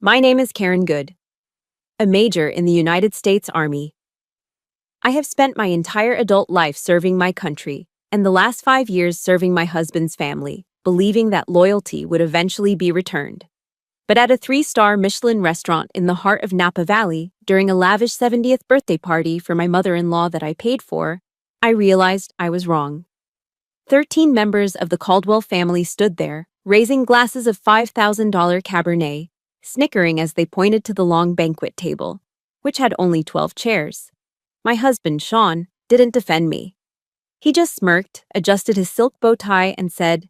My name is Karen Good, a major in the United States Army. I have spent my entire adult life serving my country, and the last 5 years serving my husband's family, believing that loyalty would eventually be returned. But at a 3-star Michelin restaurant in the heart of Napa Valley, during a lavish 70th birthday party for my mother-in-law that I paid for, I realized I was wrong. 13 members of the Caldwell family stood there, raising glasses of $5,000 Cabernet, snickering as they pointed to the long banquet table, which had only 12 chairs. My husband, Sean, didn't defend me. He just smirked, adjusted his silk bow tie, and said,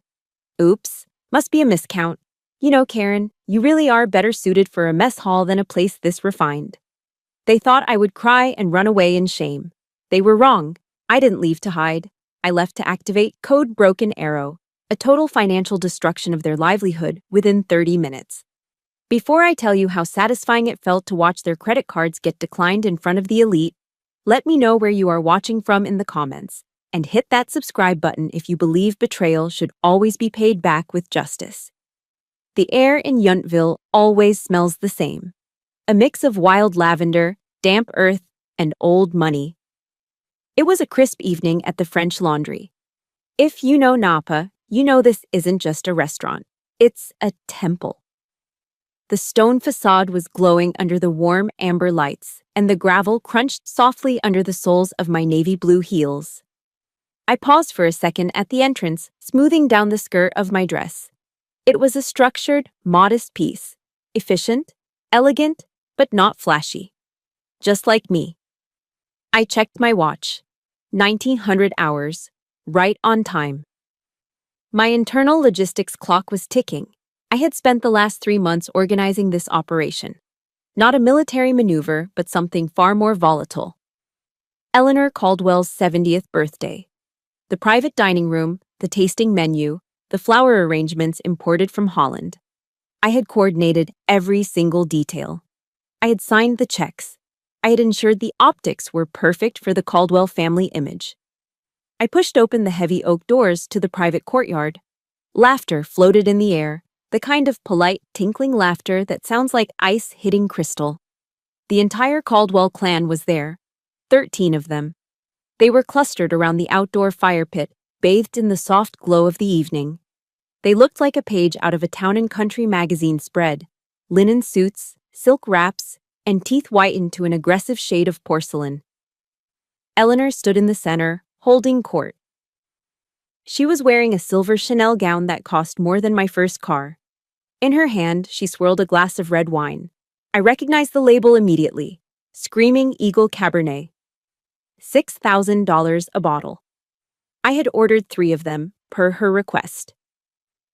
"Oops, must be a miscount. You know, Karen, you really are better suited for a mess hall than a place this refined." They thought I would cry and run away in shame. They were wrong. I didn't leave to hide. I left to activate code Broken Arrow, a total financial destruction of their livelihood within 30 minutes. Before I tell you how satisfying it felt to watch their credit cards get declined in front of the elite, let me know where you are watching from in the comments, and hit that subscribe button if you believe betrayal should always be paid back with justice. The air in Yountville always smells the same. A mix of wild lavender, damp earth, and old money. It was a crisp evening at the French Laundry. If you know Napa, you know this isn't just a restaurant. It's a temple. The stone facade was glowing under the warm amber lights, and the gravel crunched softly under the soles of my navy blue heels. I paused for a second at the entrance, smoothing down the skirt of my dress. It was a structured, modest piece, efficient, elegant, but not flashy. Just like me. I checked my watch. 1900 hours, right on time. My internal logistics clock was ticking. I had spent the last 3 months organizing this operation. Not a military maneuver, but something far more volatile. Eleanor Caldwell's 70th birthday. The private dining room, the tasting menu, the flower arrangements imported from Holland. I had coordinated every single detail. I had signed the checks. I had ensured the optics were perfect for the Caldwell family image. I pushed open the heavy oak doors to the private courtyard. Laughter floated in the air, the kind of polite, tinkling laughter that sounds like ice hitting crystal. The entire Caldwell clan was there, 13 of them. They were clustered around the outdoor fire pit, bathed in the soft glow of the evening. They looked like a page out of a town and country magazine spread, linen suits, silk wraps, and teeth whitened to an aggressive shade of porcelain. Eleanor stood in the center, holding court. She was wearing a silver Chanel gown that cost more than my first car. In her hand, she swirled a glass of red wine. I recognized the label immediately. Screaming Eagle Cabernet. $6,000 a bottle. I had ordered 3 of them, per her request.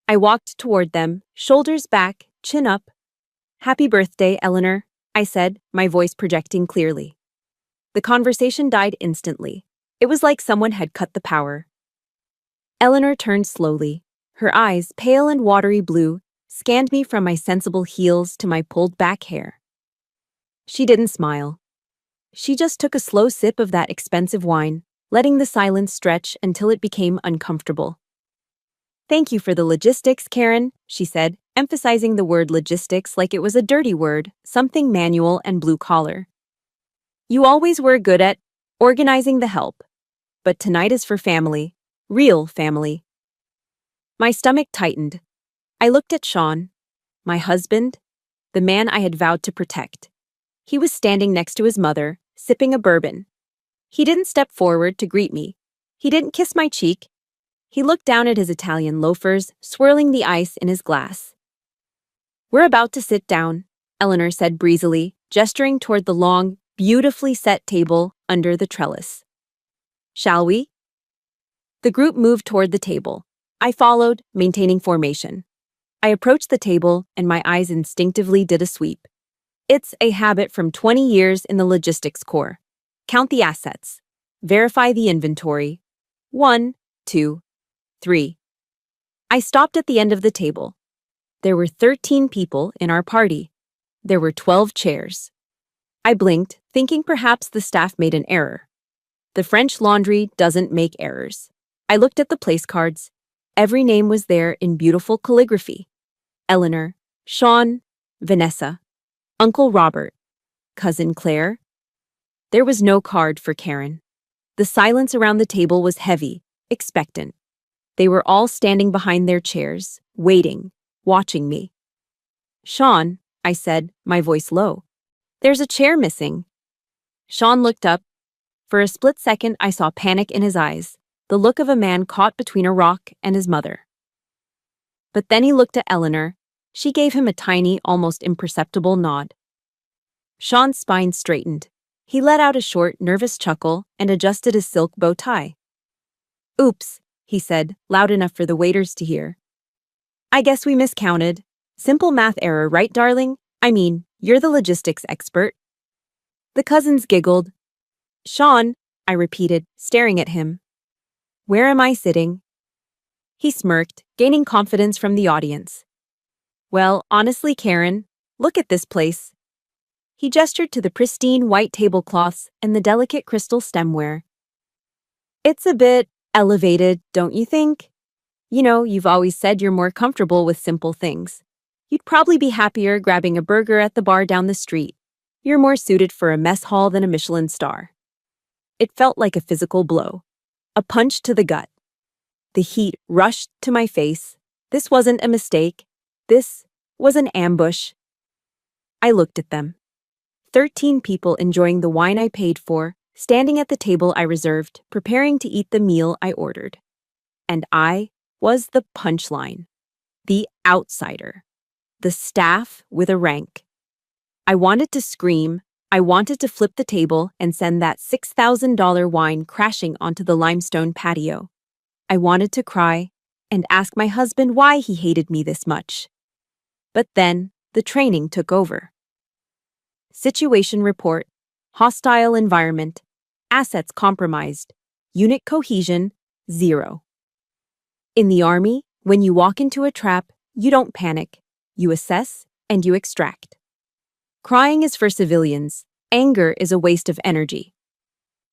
I walked toward them, shoulders back, chin up. "Happy birthday, Eleanor," I said, my voice projecting clearly. The conversation died instantly. It was like someone had cut the power. Eleanor turned slowly. Her eyes, pale and watery blue, scanned me from my sensible heels to my pulled-back hair. She didn't smile. She just took a slow sip of that expensive wine, letting the silence stretch until it became uncomfortable. "Thank you for the logistics, Karen," she said, emphasizing the word logistics like it was a dirty word, something manual and blue-collar. "You always were good at organizing the help. But tonight is for family, real family." My stomach tightened. I looked at Sean, my husband, the man I had vowed to protect. He was standing next to his mother, sipping a bourbon. He didn't step forward to greet me. He didn't kiss my cheek. He looked down at his Italian loafers, swirling the ice in his glass. "We're about to sit down," Eleanor said breezily, gesturing toward the long, beautifully set table under the trellis. "Shall we?" The group moved toward the table. I followed, maintaining formation. I approached the table, and my eyes instinctively did a sweep. It's a habit from 20 years in the logistics corps. Count the assets. Verify the inventory. 1, 2, 3. I stopped at the end of the table. There were 13 people in our party. There were 12 chairs. I blinked, thinking perhaps the staff made an error. The French Laundry doesn't make errors. I looked at the place cards. Every name was there in beautiful calligraphy. Eleanor, Sean, Vanessa. Uncle Robert, Cousin Claire. There was no card for Karen. The silence around the table was heavy, expectant. They were all standing behind their chairs, waiting, watching me. "Sean," I said, my voice low. "There's a chair missing." Sean looked up. For a split second, I saw panic in his eyes, the look of a man caught between a rock and his mother. But then he looked at Eleanor. She gave him a tiny, almost imperceptible nod. Sean's spine straightened. He let out a short, nervous chuckle and adjusted his silk bow tie. "Oops," he said, loud enough for the waiters to hear. "I guess we miscounted. Simple math error, right, darling? I mean, you're the logistics expert." The cousins giggled. "Sean," I repeated, staring at him. "Where am I sitting?" He smirked, gaining confidence from the audience. "Well, honestly, Karen, look at this place." He gestured to the pristine white tablecloths and the delicate crystal stemware. "It's a bit elevated, don't you think? You know, you've always said you're more comfortable with simple things. You'd probably be happier grabbing a burger at the bar down the street. You're more suited for a mess hall than a Michelin star." It felt like a physical blow, a punch to the gut. The heat rushed to my face. This wasn't a mistake. This was an ambush. I looked at them. 13 people enjoying the wine I paid for, standing at the table I reserved, preparing to eat the meal I ordered. And I was the punchline, the outsider, the staff with a rank. I wanted to scream. I wanted to flip the table and send that $6,000 wine crashing onto the limestone patio. I wanted to cry and ask my husband why he hated me this much. But then the training took over. Situation report, hostile environment, assets compromised, unit cohesion, 0. In the Army, when you walk into a trap, you don't panic. You assess and you extract. Crying is for civilians. Anger is a waste of energy.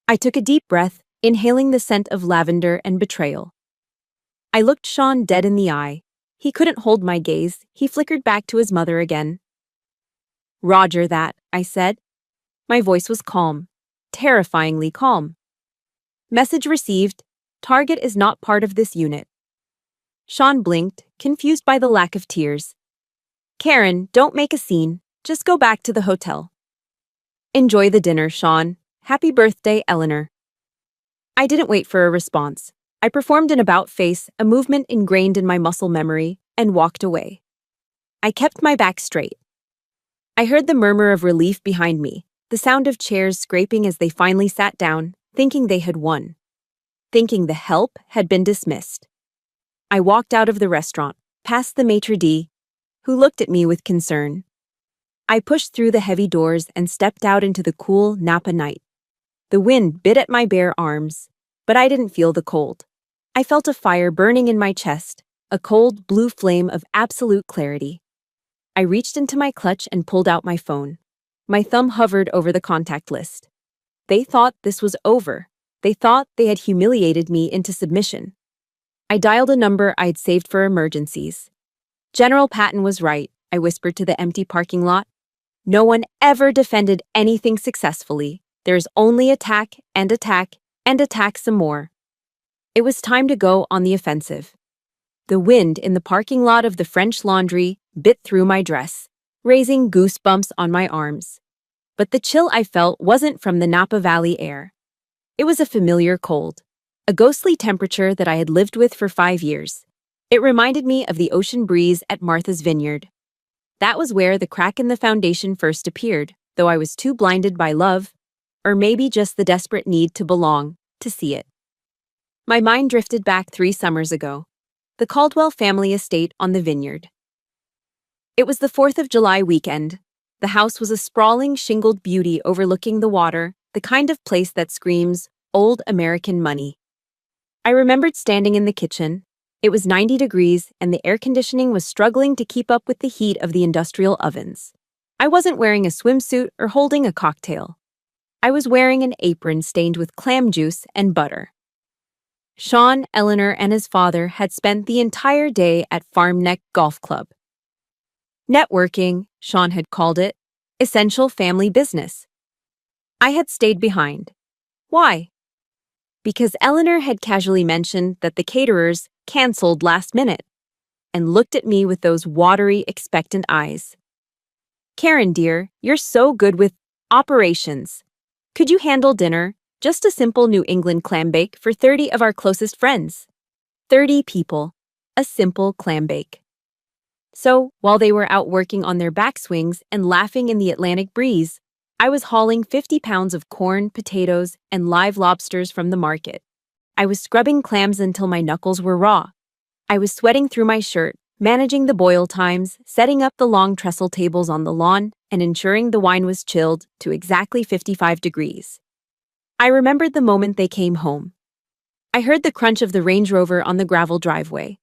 I took a deep breath, inhaling the scent of lavender and betrayal. I looked Sean dead in the eye. He couldn't hold my gaze. He flickered back to his mother again. "Roger that," I said. My voice was calm, terrifyingly calm. "Message received. Target is not part of this unit." Sean blinked, confused by the lack of tears. "Karen, don't make a scene. Just go back to the hotel." "Enjoy the dinner, Sean. Happy birthday, Eleanor." I didn't wait for a response. I performed an about face, a movement ingrained in my muscle memory, and walked away. I kept my back straight. I heard the murmur of relief behind me, the sound of chairs scraping as they finally sat down, thinking they had won, thinking the help had been dismissed. I walked out of the restaurant, past the maitre d', who looked at me with concern. I pushed through the heavy doors and stepped out into the cool Napa night. The wind bit at my bare arms, but I didn't feel the cold. I felt a fire burning in my chest, a cold blue flame of absolute clarity. I reached into my clutch and pulled out my phone. My thumb hovered over the contact list. They thought this was over. They thought they had humiliated me into submission. I dialed a number I'd saved for emergencies. "General Patton was right," I whispered to the empty parking lot. "No one ever defended anything successfully. There's only attack and attack and attack some more." It was time to go on the offensive. The wind in the parking lot of the French Laundry bit through my dress, raising goosebumps on my arms. But the chill I felt wasn't from the Napa Valley air. It was a familiar cold, a ghostly temperature that I had lived with for 5 years. It reminded me of the ocean breeze at Martha's Vineyard. That was where the crack in the foundation first appeared, though I was too blinded by love, or maybe just the desperate need to belong, to see it. My mind drifted back 3 summers ago. The Caldwell family estate on the vineyard. It was the 4th of July weekend. The house was a sprawling, shingled beauty overlooking the water, the kind of place that screams, old American money. I remembered standing in the kitchen. It was 90 degrees, and the air conditioning was struggling to keep up with the heat of the industrial ovens. I wasn't wearing a swimsuit or holding a cocktail. I was wearing an apron stained with clam juice and butter. Sean, Eleanor, and his father had spent the entire day at Farm Neck Golf Club. Networking, Sean had called it. Essential family business. I had stayed behind. Why? Because Eleanor had casually mentioned that the caterers canceled last minute and looked at me with those watery, expectant eyes. Karen, dear, you're so good with operations. Could you handle dinner? Just a simple New England clam bake for 30 of our closest friends. 30 people. A simple clam bake. So, while they were out working on their backswings and laughing in the Atlantic breeze, I was hauling 50 pounds of corn, potatoes, and live lobsters from the market. I was scrubbing clams until my knuckles were raw. I was sweating through my shirt, managing the boil times, setting up the long trestle tables on the lawn, and ensuring the wine was chilled to exactly 55 degrees. I remembered the moment they came home. I heard the crunch of the Range Rover on the gravel driveway.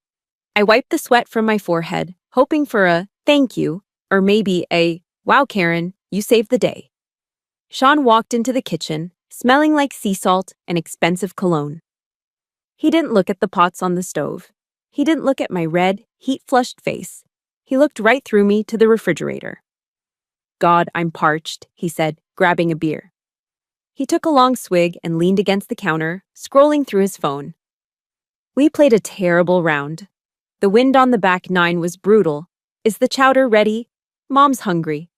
I wiped the sweat from my forehead, hoping for a thank you, or maybe a wow, Karen, you saved the day. Sean walked into the kitchen, smelling like sea salt and expensive cologne. He didn't look at the pots on the stove. He didn't look at my red, heat-flushed face. He looked right through me to the refrigerator. God, I'm parched, he said, grabbing a beer. He took a long swig and leaned against the counter, scrolling through his phone. We played a terrible round. The wind on the back nine was brutal. Is the chowder ready? Mom's hungry.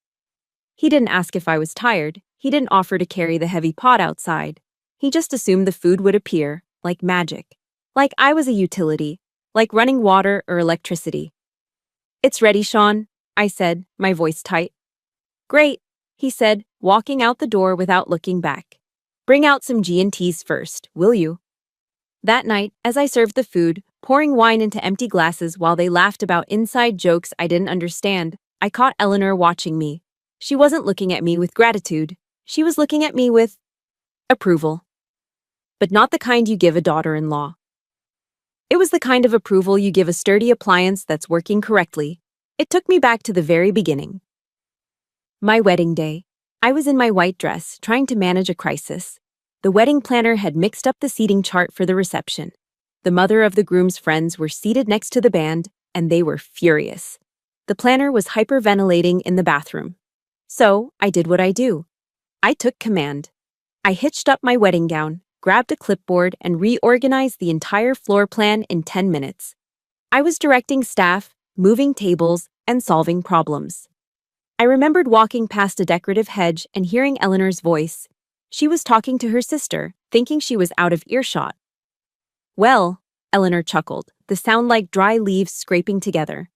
He didn't ask if I was tired. He didn't offer to carry the heavy pot outside. He just assumed the food would appear, like magic. Like I was a utility, like running water or electricity. It's ready, Sean, I said, my voice tight. Great, he said, walking out the door without looking back. Bring out some G&Ts first, will you? That night, as I served the food, pouring wine into empty glasses while they laughed about inside jokes I didn't understand, I caught Eleanor watching me. She wasn't looking at me with gratitude. She was looking at me with approval. But not the kind you give a daughter-in-law. It was the kind of approval you give a sturdy appliance that's working correctly. It took me back to the very beginning. My wedding day. I was in my white dress, trying to manage a crisis. The wedding planner had mixed up the seating chart for the reception. The mother of the groom's friends were seated next to the band, and they were furious. The planner was hyperventilating in the bathroom. So, I did what I do. I took command. I hitched up my wedding gown, grabbed a clipboard, and reorganized the entire floor plan in 10 minutes. I was directing staff, moving tables, and solving problems. I remembered walking past a decorative hedge and hearing Eleanor's voice. She was talking to her sister, thinking she was out of earshot. Well, Eleanor chuckled, the sound like dry leaves scraping together.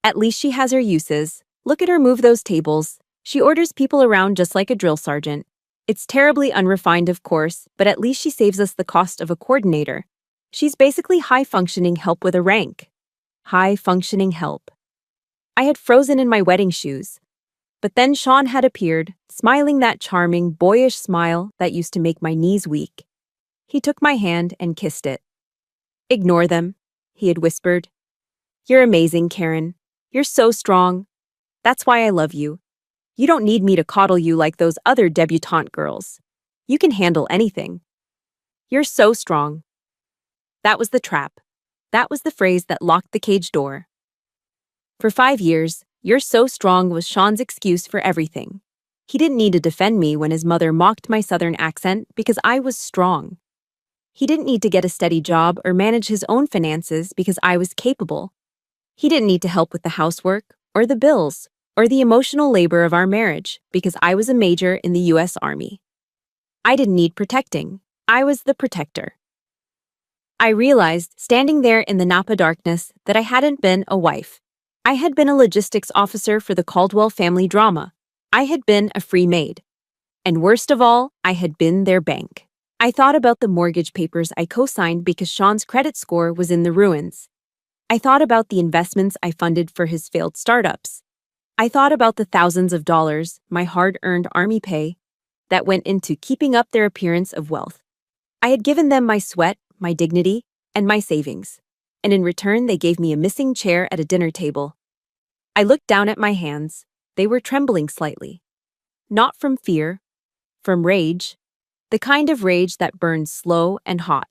At least she has her uses. Look at her move those tables. She orders people around just like a drill sergeant. It's terribly unrefined, of course, but at least she saves us the cost of a coordinator. She's basically high-functioning help with a rank. High-functioning help. I had frozen in my wedding shoes. But then Sean had appeared, smiling that charming, boyish smile that used to make my knees weak. He took my hand and kissed it. Ignore them, he had whispered. You're amazing, Karen. You're so strong. That's why I love you. You don't need me to coddle you like those other debutante girls. You can handle anything. You're so strong. That was the trap. That was the phrase that locked the cage door. For 5 years, "You're so strong" was Sean's excuse for everything. He didn't need to defend me when his mother mocked my southern accent because I was strong. He didn't need to get a steady job or manage his own finances because I was capable. He didn't need to help with the housework, or the bills, or the emotional labor of our marriage because I was a major in the U.S. Army. I didn't need protecting. I was the protector. I realized, standing there in the Napa darkness, that I hadn't been a wife. I had been a logistics officer for the Caldwell family drama. I had been a free maid. And worst of all, I had been their bank. I thought about the mortgage papers I co-signed because Sean's credit score was in the ruins. I thought about the investments I funded for his failed startups. I thought about the thousands of dollars, my hard-earned Army pay, that went into keeping up their appearance of wealth. I had given them my sweat, my dignity, and my savings. And in return, they gave me a missing chair at a dinner table. I looked down at my hands. They were trembling slightly. Not from fear, from rage, the kind of rage that burns slow and hot.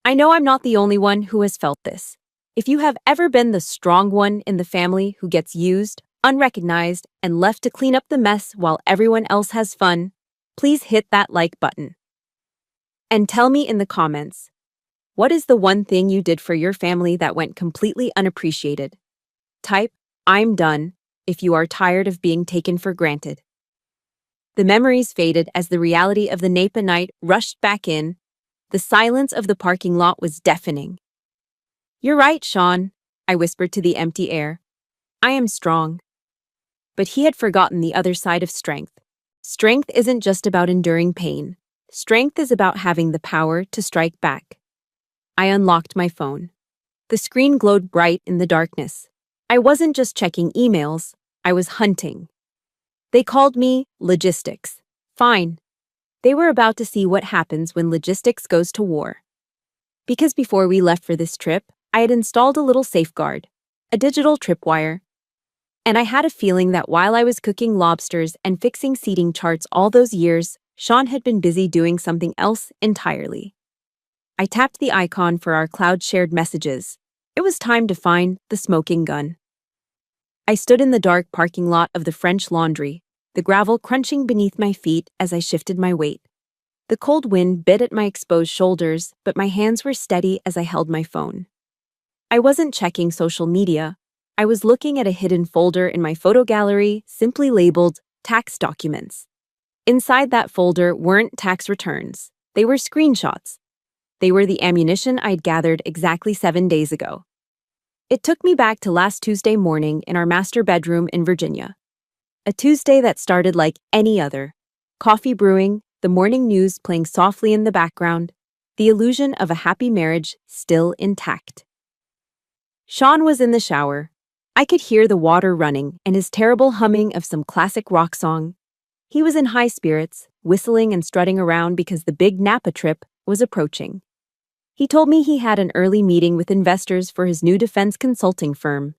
I know I'm not the only one who has felt this. If you have ever been the strong one in the family who gets used, unrecognized, and left to clean up the mess while everyone else has fun, please hit that like button. And tell me in the comments, what is the one thing you did for your family that went completely unappreciated? Type, "I'm done," if you are tired of being taken for granted. The memories faded as the reality of the Napa night rushed back in. The silence of the parking lot was deafening. "You're right, Sean," I whispered to the empty air. "I am strong." But he had forgotten the other side of strength. Strength isn't just about enduring pain. Strength is about having the power to strike back. I unlocked my phone. The screen glowed bright in the darkness. I wasn't just checking emails, I was hunting. They called me logistics. Fine. They were about to see what happens when logistics goes to war. Because before we left for this trip, I had installed a little safeguard, a digital tripwire. And I had a feeling that while I was cooking lobsters and fixing seating charts all those years, Sean had been busy doing something else entirely. I tapped the icon for our cloud-shared messages. It was time to find the smoking gun. I stood in the dark parking lot of the French Laundry, the gravel crunching beneath my feet as I shifted my weight. The cold wind bit at my exposed shoulders, but my hands were steady as I held my phone. I wasn't checking social media. I was looking at a hidden folder in my photo gallery simply labeled tax documents. Inside that folder weren't tax returns. They were screenshots. They were the ammunition I'd gathered exactly 7 days ago. It took me back to last Tuesday morning in our master bedroom in Virginia. A Tuesday that started like any other. Coffee brewing, the morning news playing softly in the background, the illusion of a happy marriage still intact. Sean was in the shower. I could hear the water running and his terrible humming of some classic rock song. He was in high spirits, whistling and strutting around because the big Napa trip was approaching. He told me he had an early meeting with investors for his new defense consulting firm,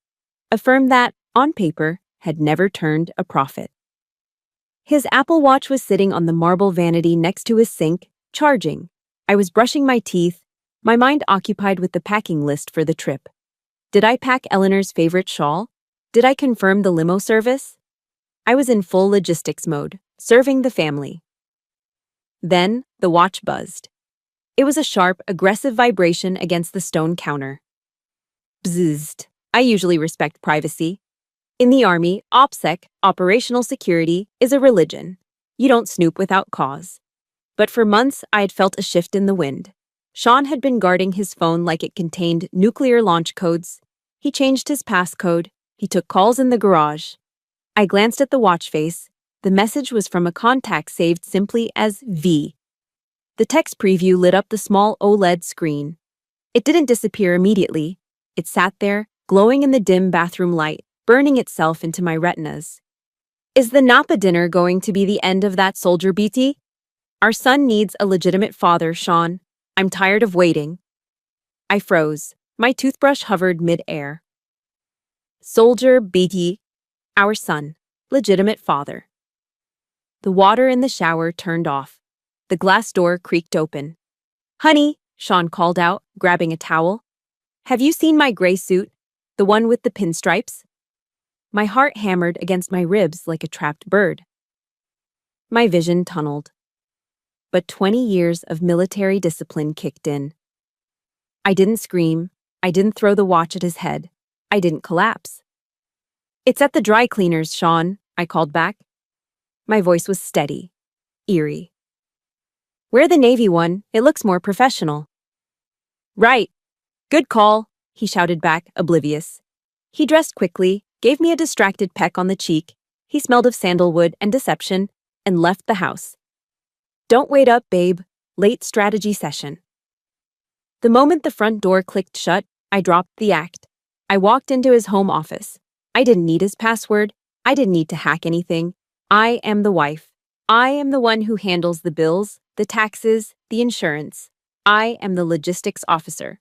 a firm that, on paper, had never turned a profit. His Apple Watch was sitting on the marble vanity next to his sink, charging. I was brushing my teeth, my mind occupied with the packing list for the trip. Did I pack Eleanor's favorite shawl? Did I confirm the limo service? I was in full logistics mode, serving the family. Then, the watch buzzed. It was a sharp, aggressive vibration against the stone counter. Bzzzt. I usually respect privacy. In the Army, OPSEC, operational security, is a religion. You don't snoop without cause. But for months, I had felt a shift in the wind. Sean had been guarding his phone like it contained nuclear launch codes. He changed his passcode. He took calls in the garage. I glanced at the watch face. The message was from a contact saved simply as V. The text preview lit up the small OLED screen. It didn't disappear immediately. It sat there, glowing in the dim bathroom light, burning itself into my retinas. Is the Napa dinner going to be the end of that soldier BT? Our son needs a legitimate father, Sean. I'm tired of waiting. I froze. My toothbrush hovered mid-air. Soldier BT, our son, legitimate father. The water in the shower turned off. The glass door creaked open. "Honey," Sean called out, grabbing a towel. "Have you seen my gray suit? The one with the pinstripes?" My heart hammered against my ribs like a trapped bird. My vision tunneled. But 20 years of military discipline kicked in. I didn't scream. I didn't throw the watch at his head. I didn't collapse. "It's at the dry cleaners, Sean," I called back. My voice was steady, eerie. "Wear the navy one. It looks more professional." "Right. Good call," he shouted back, oblivious. He dressed quickly, gave me a distracted peck on the cheek. He smelled of sandalwood and deception, and left the house. "Don't wait up, babe. Late strategy session." The moment the front door clicked shut, I dropped the act. I walked into his home office. I didn't need his password. I didn't need to hack anything. I am the wife. I am the one who handles the bills, the taxes, the insurance. I am the logistics officer.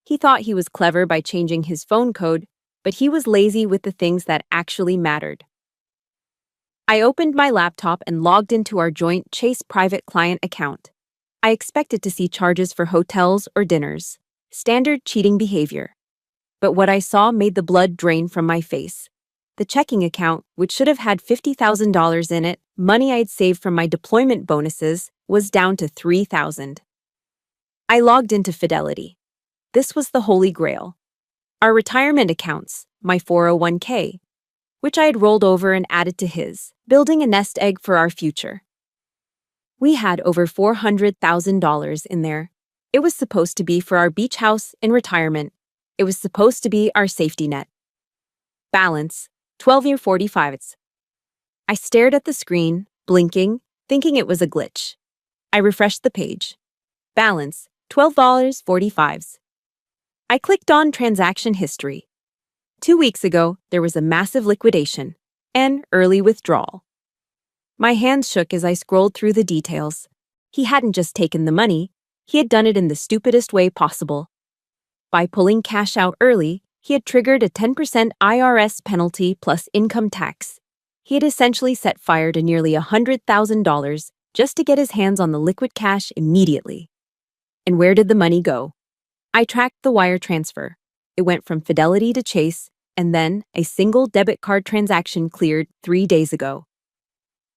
He thought he was clever by changing his phone code, but he was lazy with the things that actually mattered. I opened my laptop and logged into our joint Chase private client account. I expected to see charges for hotels or dinners, standard cheating behavior. But what I saw made the blood drain from my face. The checking account, which should have had $50,000 in it, money I'd saved from my deployment bonuses, was down to $3,000. I logged into Fidelity. This was the holy grail. Our retirement accounts, my 401k, which I had rolled over and added to his, building a nest egg for our future. We had over $400,000 in there. It was supposed to be for our beach house in retirement. It was supposed to be our safety net. Balance, 12.45. I stared at the screen, blinking, thinking it was a glitch. I refreshed the page. Balance, $12.45. I clicked on Transaction History. 2 weeks ago, there was a massive liquidation, an early withdrawal. My hands shook as I scrolled through the details. He hadn't just taken the money, he had done it in the stupidest way possible. By pulling cash out early, he had triggered a 10% IRS penalty plus income tax. He had essentially set fire to nearly $100,000 just to get his hands on the liquid cash immediately. And where did the money go? I tracked the wire transfer. It went from Fidelity to Chase, and then a single debit card transaction cleared 3 days ago.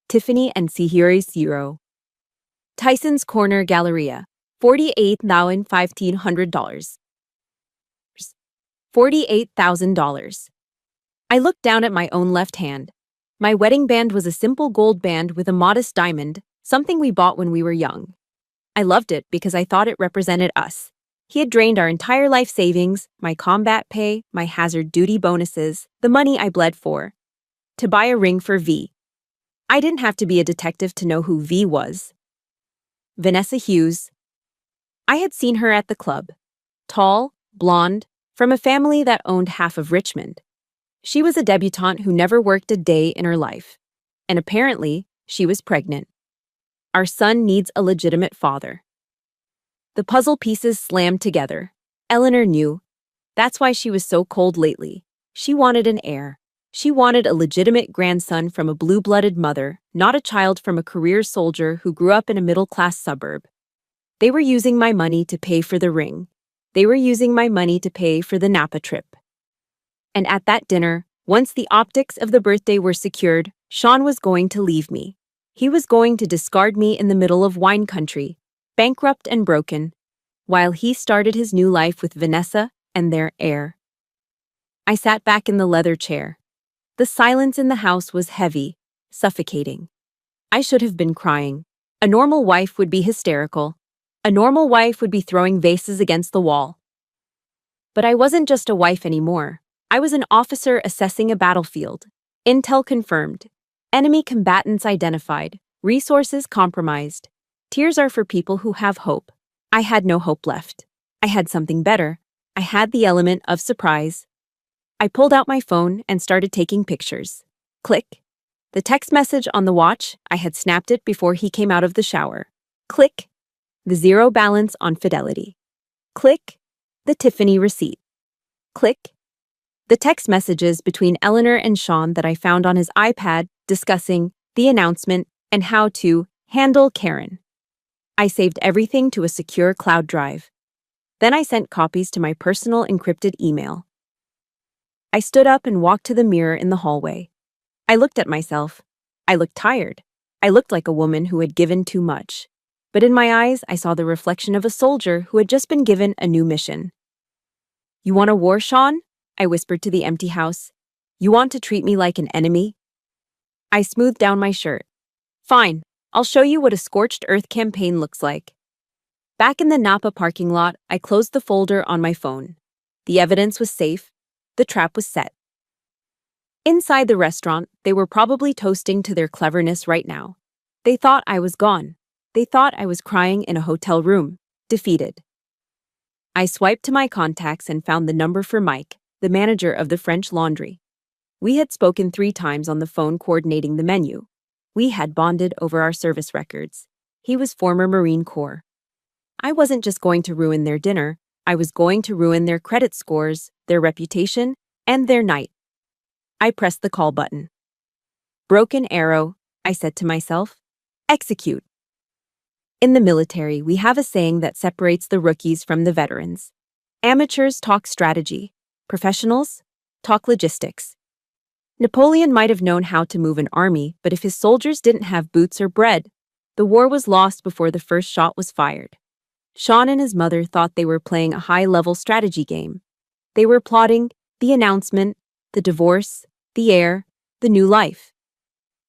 Tiffany and Sihiri Zero. Tyson's Corner Galleria, $48,500. $48,000. I looked down at my own left hand. My wedding band was a simple gold band with a modest diamond, something we bought when we were young. I loved it because I thought it represented us. He had drained our entire life savings, my combat pay, my hazard duty bonuses, the money I bled for, to buy a ring for V. I didn't have to be a detective to know who V was. Vanessa Hughes. I had seen her at the club. Tall, blonde, from a family that owned half of Richmond. She was a debutante who never worked a day in her life. And apparently, she was pregnant. Our son needs a legitimate father. The puzzle pieces slammed together. Eleanor knew. That's why she was so cold lately. She wanted an heir. She wanted a legitimate grandson from a blue-blooded mother, not a child from a career soldier who grew up in a middle-class suburb. They were using my money to pay for the ring. They were using my money to pay for the Napa trip. And at that dinner, once the optics of the birthday were secured, Sean was going to leave me. He was going to discard me in the middle of wine country, bankrupt and broken, while he started his new life with Vanessa and their heir. I sat back in the leather chair. The silence in the house was heavy, suffocating. I should have been crying. A normal wife would be hysterical. A normal wife would be throwing vases against the wall. But I wasn't just a wife anymore. I was an officer assessing a battlefield. Intel confirmed. Enemy combatants identified. Resources compromised. Tears are for people who have hope. I had no hope left. I had something better. I had the element of surprise. I pulled out my phone and started taking pictures. Click. The text message on the watch, I had snapped it before he came out of the shower. Click. The zero balance on Fidelity. Click. The Tiffany receipt. Click. The text messages between Eleanor and Sean that I found on his iPad discussing the announcement and how to handle Karen. I saved everything to a secure cloud drive. Then I sent copies to my personal encrypted email. I stood up and walked to the mirror in the hallway. I looked at myself. I looked tired. I looked like a woman who had given too much. But in my eyes, I saw the reflection of a soldier who had just been given a new mission. "You want a war, Sean?" I whispered to the empty house. "You want to treat me like an enemy?" I smoothed down my shirt. "Fine, I'll show you what a scorched earth campaign looks like." Back in the Napa parking lot, I closed the folder on my phone. The evidence was safe. The trap was set. Inside the restaurant, they were probably toasting to their cleverness right now. They thought I was gone. They thought I was crying in a hotel room, defeated. I swiped to my contacts and found the number for Mike, the manager of the French Laundry. We had spoken 3 times on the phone coordinating the menu. We had bonded over our service records. He was former Marine Corps. I wasn't just going to ruin their dinner, I was going to ruin their credit scores, their reputation, and their night. I pressed the call button. Broken arrow, I said to myself. Execute. In the military, we have a saying that separates the rookies from the veterans. Amateurs talk strategy. Professionals talk logistics. Napoleon might have known how to move an army, but if his soldiers didn't have boots or bread, the war was lost before the first shot was fired. Sean and his mother thought they were playing a high-level strategy game. They were plotting the announcement, the divorce, the heir, the new life.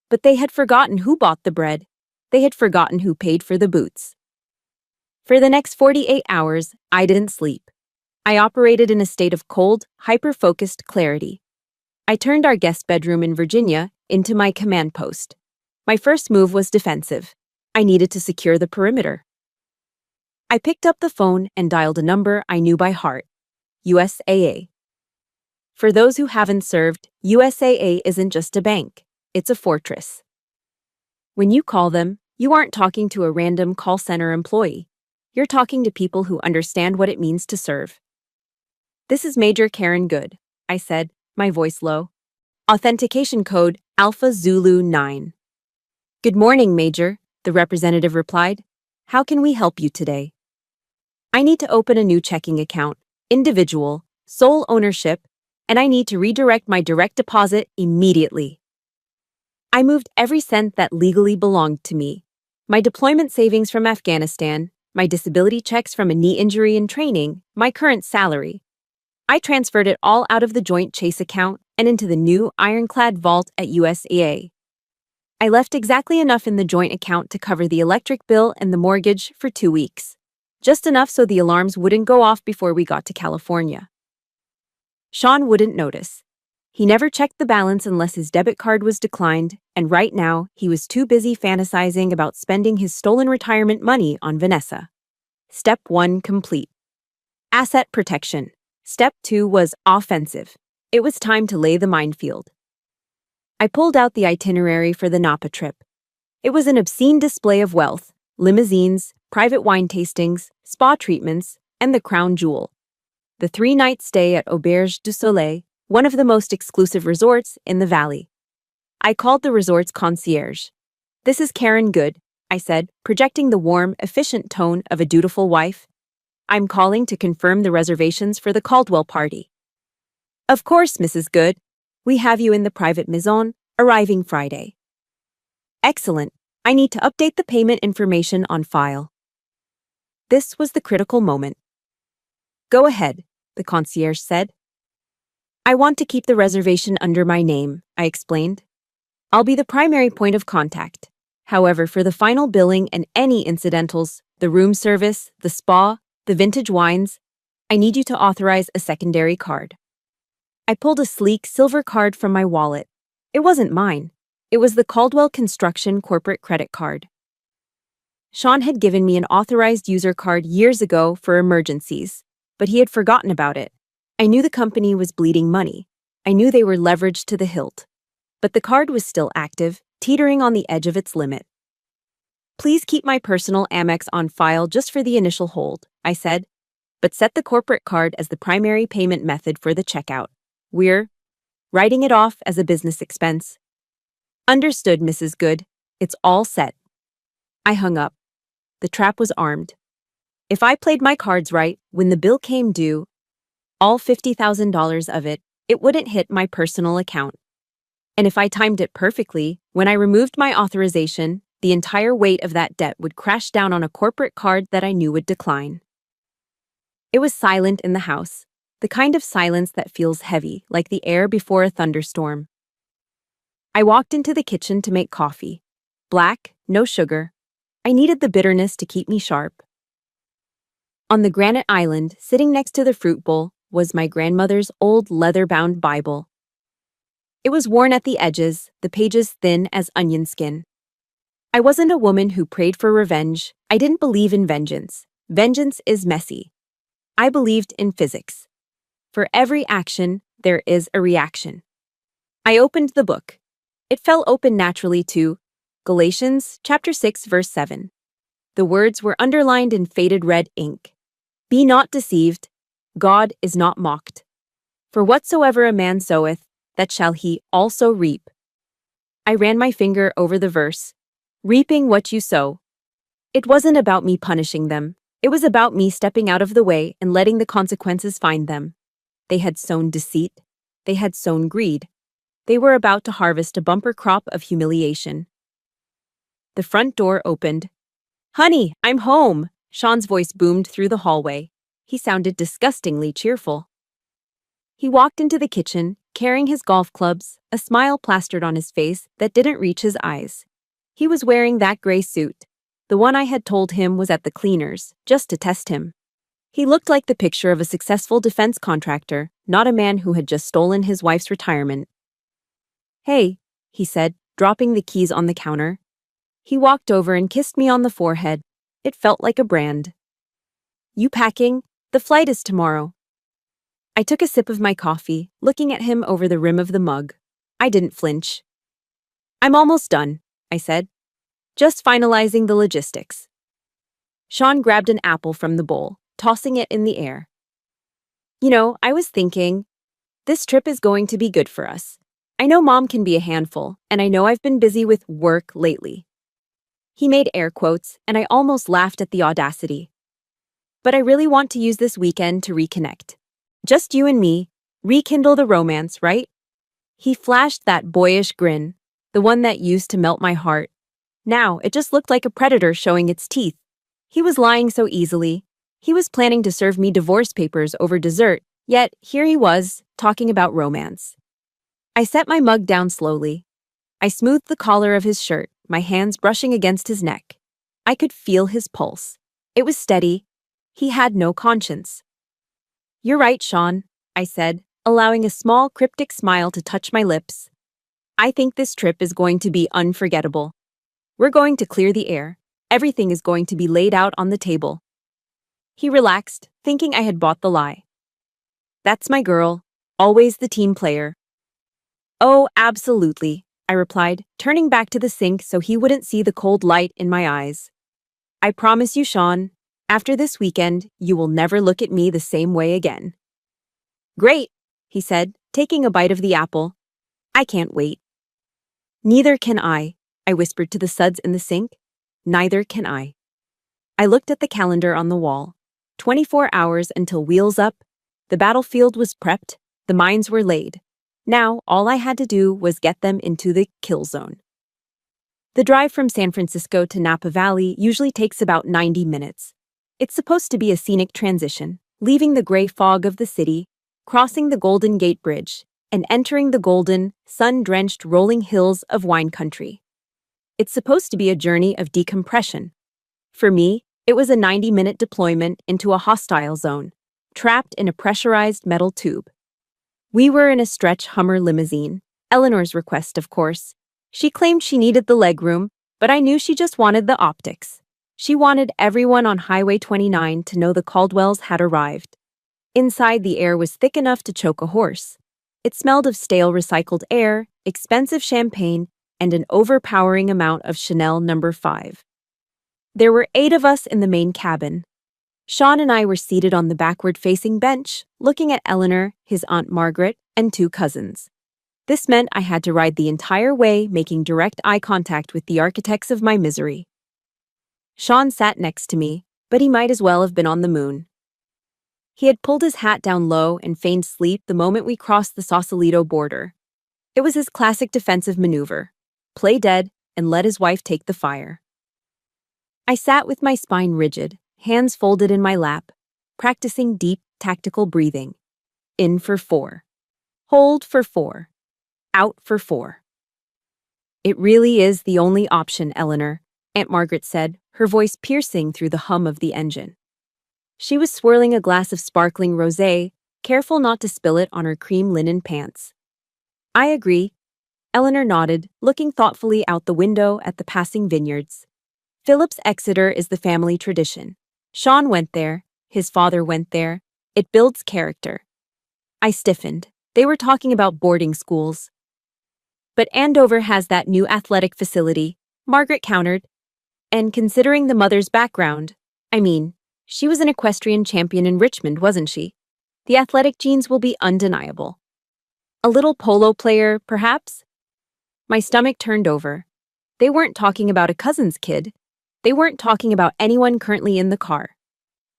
But they had forgotten who bought the bread. They had forgotten who paid for the boots. For the next 48 hours, I didn't sleep. I operated in a state of cold, hyper-focused clarity. I turned our guest bedroom in Virginia into my command post. My first move was defensive. I needed to secure the perimeter. I picked up the phone and dialed a number I knew by heart, USAA. For those who haven't served, USAA isn't just a bank, it's a fortress. When you call them, you aren't talking to a random call center employee. You're talking to people who understand what it means to serve. "This is Major Karen Good," I said, my voice low. "Authentication code Alpha Zulu 9. "Good morning, Major," the representative replied. "How can we help you today?" "I need to open a new checking account, individual, sole ownership, and I need to redirect my direct deposit immediately." I moved every cent that legally belonged to me. My deployment savings from Afghanistan, my disability checks from a knee injury in training, my current salary. I transferred it all out of the joint Chase account and into the new ironclad vault at USAA. I left exactly enough in the joint account to cover the electric bill and the mortgage for 2 weeks. Just enough so the alarms wouldn't go off before we got to California. Sean wouldn't notice. He never checked the balance unless his debit card was declined, and right now, he was too busy fantasizing about spending his stolen retirement money on Vanessa. Step 1 complete. Asset protection. Step 2 was offensive. It was time to lay the minefield. I pulled out the itinerary for the Napa trip. It was an obscene display of wealth, limousines, private wine tastings, spa treatments, and the crown jewel. The 3-night stay at Auberge du Soleil, one of the most exclusive resorts in the valley. I called the resort's concierge. "This is Karen Good," I said, projecting the warm, efficient tone of a dutiful wife. "I'm calling to confirm the reservations for the Caldwell party." "Of course, Mrs. Good. We have you in the private maison, arriving Friday." "Excellent. I need to update the payment information on file." This was the critical moment. "Go ahead," the concierge said. "I want to keep the reservation under my name," I explained. "I'll be the primary point of contact. However, for the final billing and any incidentals, the room service, the spa, the vintage wines, I need you to authorize a secondary card." I pulled a sleek silver card from my wallet. It wasn't mine. It was the Caldwell Construction corporate credit card. Sean had given me an authorized user card years ago for emergencies, but he had forgotten about it. I knew the company was bleeding money. I knew they were leveraged to the hilt. But the card was still active, teetering on the edge of its limit. "Please keep my personal Amex on file just for the initial hold," I said, "but set the corporate card as the primary payment method for the checkout. We're writing it off as a business expense." "Understood, Mrs. Good. It's all set." I hung up. The trap was armed. If I played my cards right, when the bill came due, all $50,000 of it, it wouldn't hit my personal account. And if I timed it perfectly, when I removed my authorization, the entire weight of that debt would crash down on a corporate card that I knew would decline. It was silent in the house, the kind of silence that feels heavy, like the air before a thunderstorm. I walked into the kitchen to make coffee. Black, no sugar. I needed the bitterness to keep me sharp. On the granite island, sitting next to the fruit bowl, was my grandmother's old leather-bound Bible. It was worn at the edges, the pages thin as onion skin. I wasn't a woman who prayed for revenge. I didn't believe in vengeance. Vengeance is messy. I believed in physics. For every action, there is a reaction. I opened the book. It fell open naturally to Galatians chapter 6, verse 7. The words were underlined in faded red ink. "Be not deceived. God is not mocked. For whatsoever a man soweth, that shall he also reap." I ran my finger over the verse. Reaping what you sow. It wasn't about me punishing them. It was about me stepping out of the way and letting the consequences find them. They had sown deceit. They had sown greed. They were about to harvest a bumper crop of humiliation. The front door opened. "Honey, I'm home!" Sean's voice boomed through the hallway. He sounded disgustingly cheerful. He walked into the kitchen, carrying his golf clubs, a smile plastered on his face that didn't reach his eyes. He was wearing that gray suit, the one I had told him was at the cleaners, just to test him. He looked like the picture of a successful defense contractor, not a man who had just stolen his wife's retirement. "Hey," he said, dropping the keys on the counter. He walked over and kissed me on the forehead. It felt like a brand. "You packing? The flight is tomorrow." I took a sip of my coffee, looking at him over the rim of the mug. I didn't flinch. "I'm almost done," I said. "Just finalizing the logistics." Sean grabbed an apple from the bowl, tossing it in the air. I was thinking, this trip is going to be good for us. I know Mom can be a handful, and I know I've been busy with work lately. He made air quotes, and I almost laughed at the audacity. But I really want to use this weekend to reconnect. Just you and me, rekindle the romance, right? He flashed that boyish grin, the one that used to melt my heart. Now, it just looked like a predator showing its teeth. He was lying so easily. He was planning to serve me divorce papers over dessert, yet here he was, talking about romance. I set my mug down slowly. I smoothed the collar of his shirt, my hands brushing against his neck. I could feel his pulse. It was steady. He had no conscience. "You're right, Sean," I said, allowing a small cryptic smile to touch my lips. "I think this trip is going to be unforgettable. We're going to clear the air. Everything is going to be laid out on the table." He relaxed, thinking I had bought the lie. "That's my girl, always the team player." "Oh, absolutely," I replied, turning back to the sink so he wouldn't see the cold light in my eyes. "I promise you, Sean, after this weekend, you will never look at me the same way again." "Great," he said, taking a bite of the apple. "I can't wait." "Neither can I," I whispered to the suds in the sink. "Neither can I." I looked at the calendar on the wall. 24 hours until wheels up. The battlefield was prepped. The mines were laid. Now, all I had to do was get them into the kill zone. The drive from San Francisco to Napa Valley usually takes about 90 minutes. It's supposed to be a scenic transition, leaving the gray fog of the city, crossing the Golden Gate Bridge, and entering the golden, sun-drenched rolling hills of wine country. It's supposed to be a journey of decompression. For me, it was a 90-minute deployment into a hostile zone, trapped in a pressurized metal tube. We were in a stretch Hummer limousine, Eleanor's request, of course. She claimed she needed the legroom, but I knew she just wanted the optics. She wanted everyone on Highway 29 to know the Caldwells had arrived. Inside, the air was thick enough to choke a horse. It smelled of stale recycled air, expensive champagne, and an overpowering amount of Chanel No. 5. There were 8 of us in the main cabin. Sean and I were seated on the backward-facing bench, looking at Eleanor, his Aunt Margaret, and 2 cousins. This meant I had to ride the entire way, making direct eye contact with the architects of my misery. Sean sat next to me, but he might as well have been on the moon. He had pulled his hat down low and feigned sleep the moment we crossed the Sausalito border. It was his classic defensive maneuver: play dead and let his wife take the fire. I sat with my spine rigid, hands folded in my lap, practicing deep, tactical breathing. In for 4. Hold for 4. Out for 4. "It really is the only option, Eleanor," Aunt Margaret said, her voice piercing through the hum of the engine. She was swirling a glass of sparkling rosé, careful not to spill it on her cream linen pants. "I agree." Eleanor nodded, looking thoughtfully out the window at the passing vineyards. "Phillips Exeter is the family tradition. Sean went there. His father went there. It builds character." I stiffened. They were talking about boarding schools. "But Andover has that new athletic facility," Margaret countered. "And considering the mother's background, she was an equestrian champion in Richmond, wasn't she? The athletic genes will be undeniable. A little polo player, perhaps?" My stomach turned over. They weren't talking about a cousin's kid. They weren't talking about anyone currently in the car.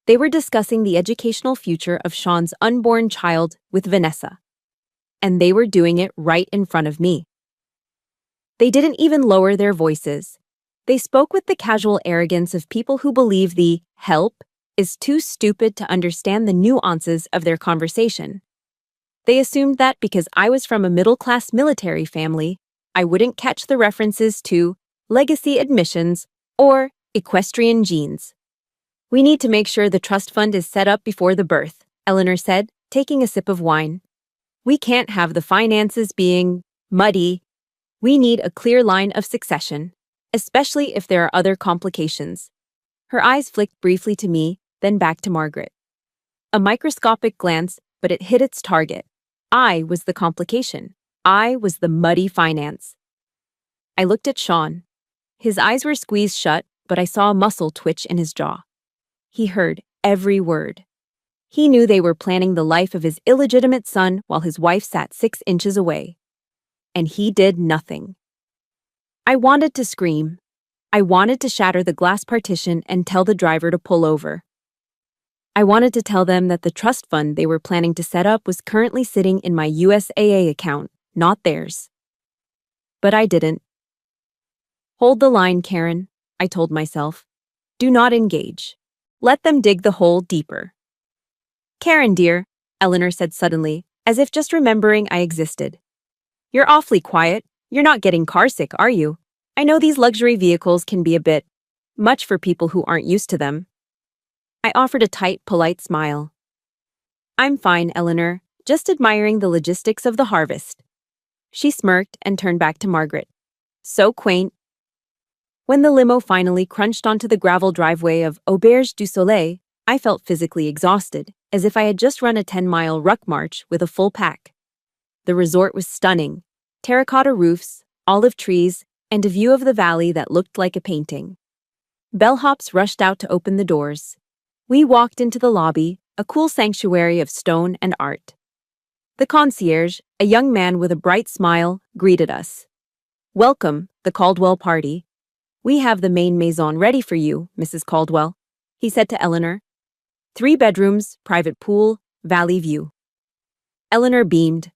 They were discussing the educational future of Sean's unborn child with Vanessa. and they were doing it right in front of me. They didn't even lower their voices. They spoke with the casual arrogance of people who believe the help is too stupid to understand the nuances of their conversation. They assumed that because I was from a middle-class military family, I wouldn't catch the references to legacy admissions or equestrian genes. We need to make sure the trust fund is set up before the birth, Eleanor said, taking a sip of wine. We can't have the finances being muddy. We need a clear line of succession, especially if there are other complications. Her eyes flicked briefly to me, then back to Margaret. A microscopic glance, but it hit its target. I was the complication. I was the muddy finance. I looked at Sean. His eyes were squeezed shut, but I saw a muscle twitch in his jaw. He heard every word. He knew they were planning the life of his illegitimate son while his wife sat 6 inches away. And he did nothing. I wanted to scream. I wanted to shatter the glass partition and tell the driver to pull over. I wanted to tell them that the trust fund they were planning to set up was currently sitting in my USAA account, not theirs. But I didn't. Hold the line, Karen, I told myself. Do not engage. Let them dig the hole deeper. Karen, dear, Eleanor said suddenly, as if just remembering I existed. You're awfully quiet. You're not getting carsick, are you? I know these luxury vehicles can be a bit much for people who aren't used to them. I offered a tight, polite smile. I'm fine, Eleanor, just admiring the logistics of the harvest. She smirked and turned back to Margaret. So quaint. When the limo finally crunched onto the gravel driveway of Auberge du Soleil, I felt physically exhausted, as if I had just run a 10-mile ruck march with a full pack. The resort was stunning. Terracotta roofs, olive trees, and a view of the valley that looked like a painting. Bellhops rushed out to open the doors. We walked into the lobby, a cool sanctuary of stone and art. The concierge, a young man with a bright smile, greeted us. Welcome, the Caldwell party. We have the main maison ready for you, Mrs. Caldwell, he said to Eleanor. 3 bedrooms, private pool, valley view. Eleanor beamed.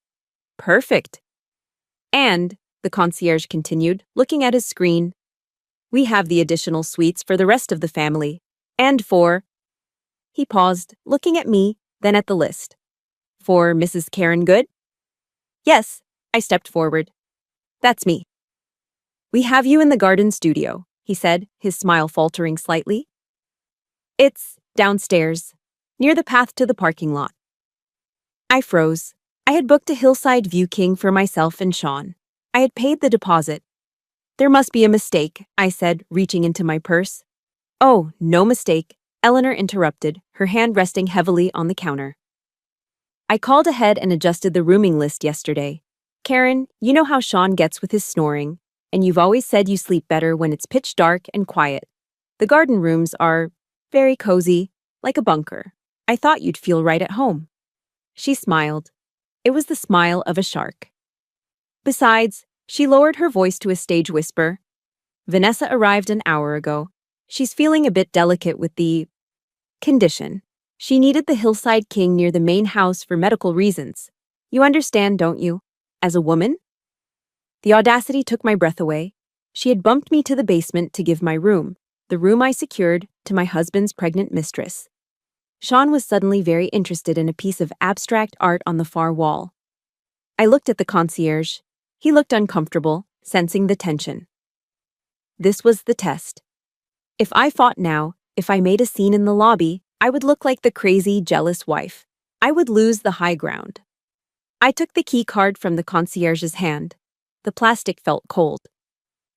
Perfect. And, the concierge continued, looking at his screen, we have the additional suites for the rest of the family. And for... He paused, looking at me, then at the list. For Mrs. Karen Good? Yes, I stepped forward. That's me. We have you in the garden studio, he said, his smile faltering slightly. It's downstairs, near the path to the parking lot. I froze. I had booked a hillside view king for myself and Sean. I had paid the deposit. There must be a mistake, I said, reaching into my purse. Oh, no mistake, Eleanor interrupted, her hand resting heavily on the counter. I called ahead and adjusted the rooming list yesterday. Karen, you know how Sean gets with his snoring, and you've always said you sleep better when it's pitch dark and quiet. The garden rooms are very cozy, like a bunker. I thought you'd feel right at home. She smiled. It was the smile of a shark. Besides, she lowered her voice to a stage whisper. Vanessa arrived an hour ago. She's feeling a bit delicate with the condition. She needed the hillside king near the main house for medical reasons. You understand, don't you? As a woman? The audacity took my breath away. She had bumped me to the basement to give my room, the room I secured, to my husband's pregnant mistress. Sean was suddenly very interested in a piece of abstract art on the far wall. I looked at the concierge. He looked uncomfortable, sensing the tension. This was the test. If I fought now, if I made a scene in the lobby, I would look like the crazy, jealous wife. I would lose the high ground. I took the key card from the concierge's hand. The plastic felt cold.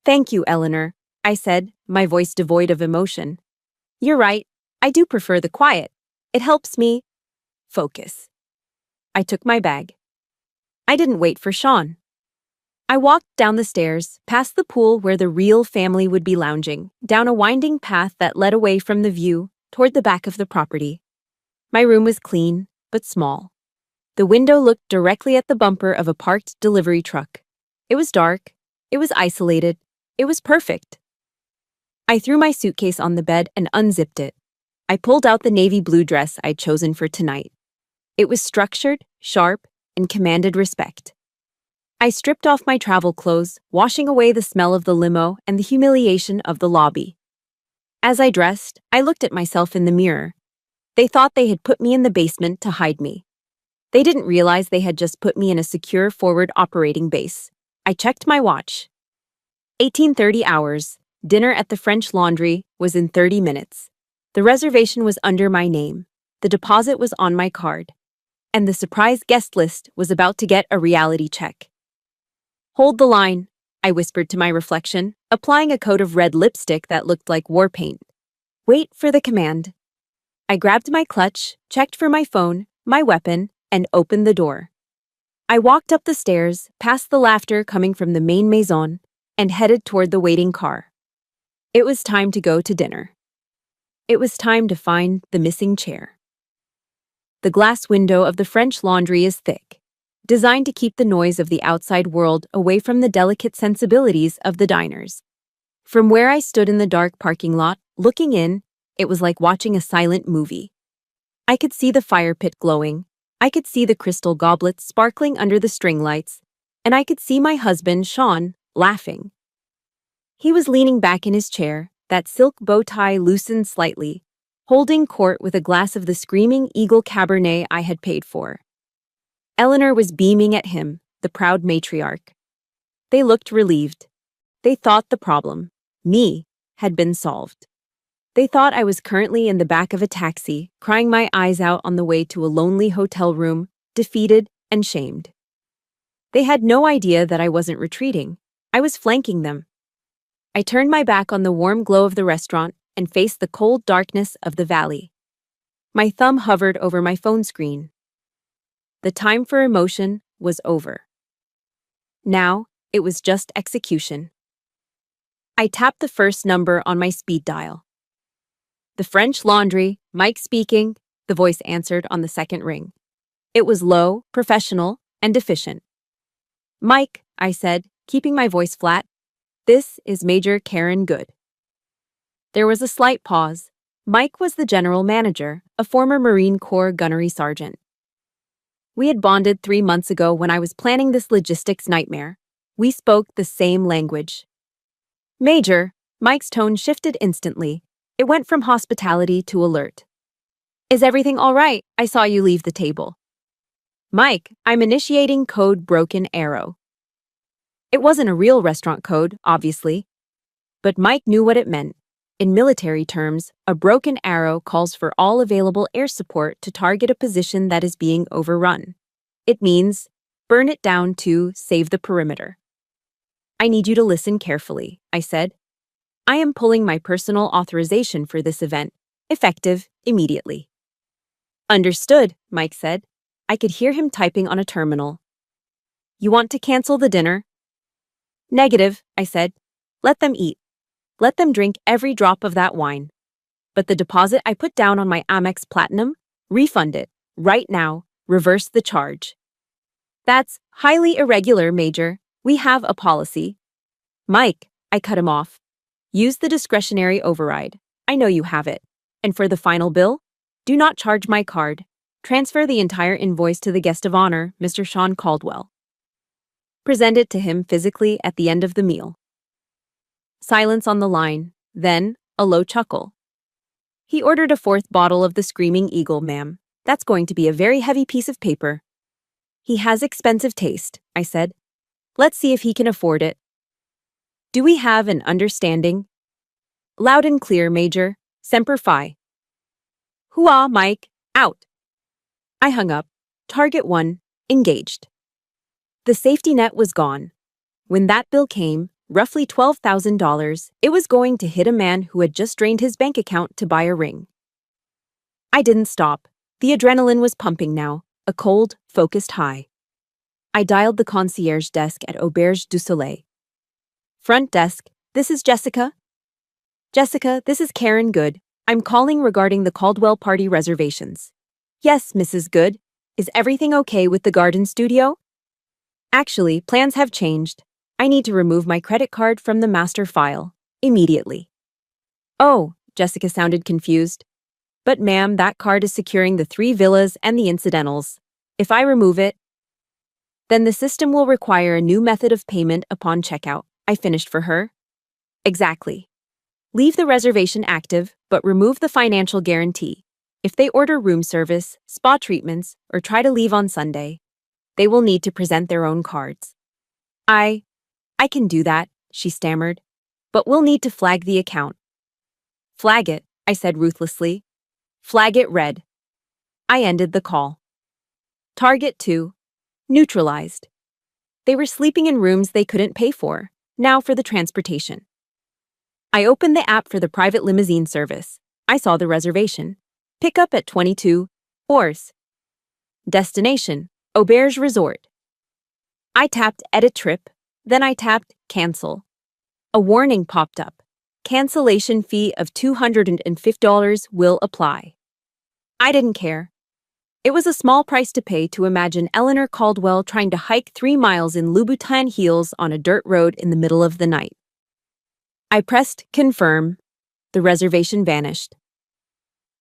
Thank you, Eleanor, I said, my voice devoid of emotion. You're right. I do prefer the quiet. It helps me focus. I took my bag. I didn't wait for Sean. I walked down the stairs, past the pool where the real family would be lounging, down a winding path that led away from the view, toward the back of the property. My room was clean, but small. The window looked directly at the bumper of a parked delivery truck. It was dark. It was isolated. It was perfect. I threw my suitcase on the bed and unzipped it. I pulled out the navy blue dress I'd chosen for tonight. It was structured, sharp, and commanded respect. I stripped off my travel clothes, washing away the smell of the limo and the humiliation of the lobby. As I dressed, I looked at myself in the mirror. They thought they had put me in the basement to hide me. They didn't realize they had just put me in a secure forward operating base. I checked my watch. 18:30 hours. Dinner at the French Laundry was in 30 minutes. The reservation was under my name. The deposit was on my card. And the surprise guest list was about to get a reality check. Hold the line, I whispered to my reflection, applying a coat of red lipstick that looked like war paint. Wait for the command. I grabbed my clutch, checked for my phone, my weapon, and opened the door. I walked up the stairs, past the laughter coming from the main maison, and headed toward the waiting car. It was time to go to dinner. It was time to find the missing chair. The glass window of the French Laundry is thick, designed to keep the noise of the outside world away from the delicate sensibilities of the diners. From where I stood in the dark parking lot, looking in, it was like watching a silent movie. I could see the fire pit glowing, I could see the crystal goblets sparkling under the string lights, and I could see my husband, Sean, laughing. He was leaning back in his chair, that silk bow tie loosened slightly, holding court with a glass of the Screaming Eagle Cabernet I had paid for. Eleanor was beaming at him, the proud matriarch. They looked relieved. They thought the problem, me, had been solved. They thought I was currently in the back of a taxi, crying my eyes out on the way to a lonely hotel room, defeated and shamed. They had no idea that I wasn't retreating. I was flanking them. I turned my back on the warm glow of the restaurant and faced the cold darkness of the valley. My thumb hovered over my phone screen. The time for emotion was over. Now, it was just execution. I tapped the first number on my speed dial. The French Laundry, Mike speaking, the voice answered on the second ring. It was low, professional, and efficient. Mike, I said, keeping my voice flat, this is Major Karen Good. There was a slight pause. Mike was the general manager, a former Marine Corps gunnery sergeant. We had bonded 3 months ago when I was planning this logistics nightmare. We spoke the same language. Major, Mike's tone shifted instantly. It went from hospitality to alert. Is everything all right? I saw you leave the table. Mike, I'm initiating code Broken Arrow. It wasn't a real restaurant code, obviously. But Mike knew what it meant. In military terms, a broken arrow calls for all available air support to target a position that is being overrun. It means, burn it down to save the perimeter. I need you to listen carefully, I said. I am pulling my personal authorization for this event, effective immediately. Understood, Mike said. I could hear him typing on a terminal. You want to cancel the dinner? Negative, I said. Let them eat. Let them drink every drop of that wine. But the deposit I put down on my Amex Platinum, refund it, right now, reverse the charge. That's highly irregular, Major. We have a policy. Mike, I cut him off. Use the discretionary override. I know you have it. And for the final bill, do not charge my card. Transfer the entire invoice to the guest of honor, Mr. Sean Caldwell. Present it to him physically at the end of the meal. Silence on the line, then a low chuckle. He ordered a 4th bottle of the Screaming Eagle, ma'am. That's going to be a very heavy piece of paper. He has expensive taste, I said. Let's see if he can afford it. Do we have an understanding? Loud and clear, Major. Semper Fi. Hooah, Mike. Out. I hung up. Target 1. Engaged. The safety net was gone. When that bill came, roughly $12,000, it was going to hit a man who had just drained his bank account to buy a ring. I didn't stop. The adrenaline was pumping now, a cold, focused high. I dialed the concierge desk at Auberge du Soleil. Front desk, this is Jessica. Jessica, this is Karen Good. I'm calling regarding the Caldwell party reservations. Yes, Mrs. Good. Is everything okay with the garden studio? Actually, plans have changed. I need to remove my credit card from the master file, immediately. Oh, Jessica sounded confused. But ma'am, that card is securing the 3 villas and the incidentals. If I remove it, Then the system will require a new method of payment upon checkout. I finished for her. Exactly. Leave the reservation active, but remove the financial guarantee. If they order room service, spa treatments, or try to leave on Sunday, they will need to present their own cards. I can do that, she stammered, but we'll need to flag the account. Flag it, I said ruthlessly. Flag it red. I ended the call. Target 2. Neutralized. They were sleeping in rooms they couldn't pay for. Now for the transportation. I opened the app for the private limousine service. I saw the reservation. Pick up at 22 Ors. Destination, Auberge Resort. I tapped Edit Trip, then I tapped Cancel. A warning popped up. Cancellation fee of $250 will apply. I didn't care. It was a small price to pay to imagine Eleanor Caldwell trying to hike 3 miles in Louboutin heels on a dirt road in the middle of the night. I pressed Confirm. The reservation vanished.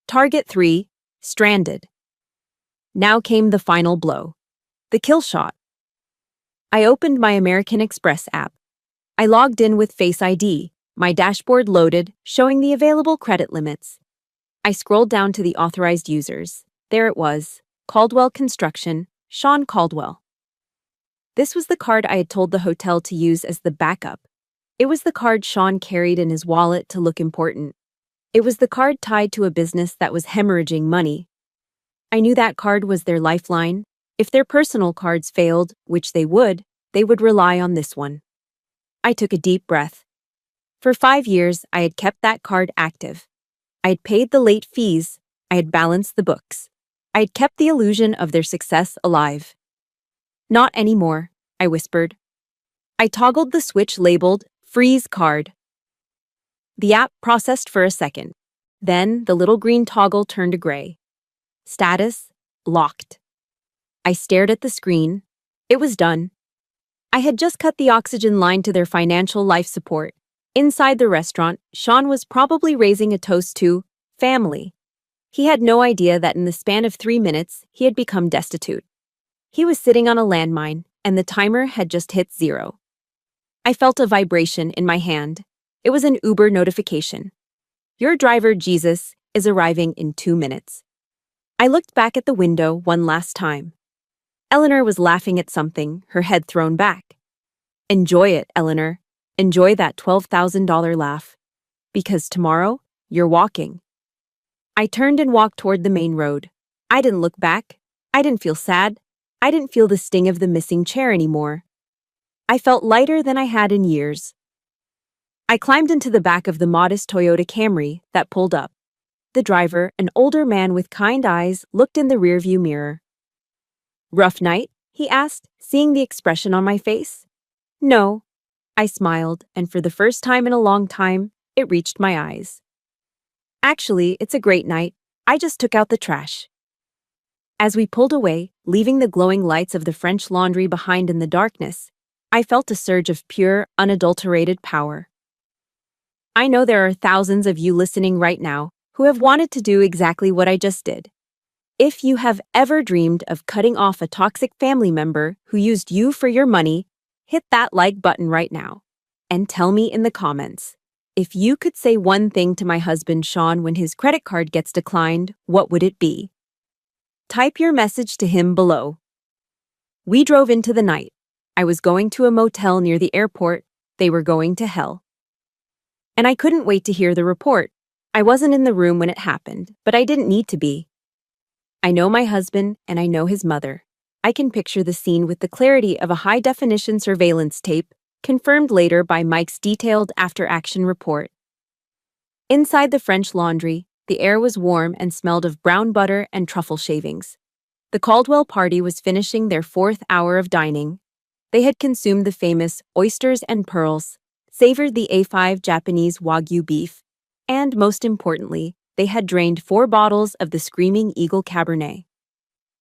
Target 3, stranded. Now came the final blow. The kill shot. I opened my American Express app. I logged in with Face ID, my dashboard loaded, showing the available credit limits. I scrolled down to the authorized users. There it was, Caldwell Construction, Sean Caldwell. This was the card I had told the hotel to use as the backup. It was the card Sean carried in his wallet to look important. It was the card tied to a business that was hemorrhaging money. I knew that card was their lifeline. If their personal cards failed, which they would rely on this one. I took a deep breath. For 5 years, I had kept that card active. I had paid the late fees. I had balanced the books. I had kept the illusion of their success alive. Not anymore, I whispered. I toggled the switch labeled Freeze Card. The app processed for a second. Then the little green toggle turned to gray. Status, locked. I stared at the screen. It was done. I had just cut the oxygen line to their financial life support. Inside the restaurant, Sean was probably raising a toast to family. He had no idea that in the span of 3 minutes, he had become destitute. He was sitting on a landmine, and the timer had just hit 0. I felt a vibration in my hand. It was an Uber notification. Your driver, Jesus, is arriving in 2 minutes. I looked back at the window one last time. Eleanor was laughing at something, her head thrown back. Enjoy it, Eleanor. Enjoy that $12,000 laugh. Because tomorrow, you're walking. I turned and walked toward the main road. I didn't look back. I didn't feel sad. I didn't feel the sting of the missing chair anymore. I felt lighter than I had in years. I climbed into the back of the modest Toyota Camry that pulled up. The driver, an older man with kind eyes, looked in the rearview mirror. Rough night? He asked, seeing the expression on my face. No. I smiled, and for the first time in a long time, it reached my eyes. Actually, it's a great night. I just took out the trash. As we pulled away, leaving the glowing lights of the French Laundry behind in the darkness, I felt a surge of pure, unadulterated power. I know there are thousands of you listening right now who have wanted to do exactly what I just did. If you have ever dreamed of cutting off a toxic family member who used you for your money, hit that like button right now. And tell me in the comments, if you could say one thing to my husband Sean when his credit card gets declined, what would it be? Type your message to him below. We drove into the night. I was going to a motel near the airport. They were going to hell. And I couldn't wait to hear the report. I wasn't in the room when it happened, but I didn't need to be. I know my husband and I know his mother. I can picture the scene with the clarity of a high-definition surveillance tape, confirmed later by Mike's detailed after-action report. Inside the French Laundry, the air was warm and smelled of brown butter and truffle shavings. The Caldwell party was finishing their 4th hour of dining. They had consumed the famous oysters and pearls, savored the A5 Japanese Wagyu beef, and, most importantly, they had drained 4 bottles of the Screaming Eagle Cabernet.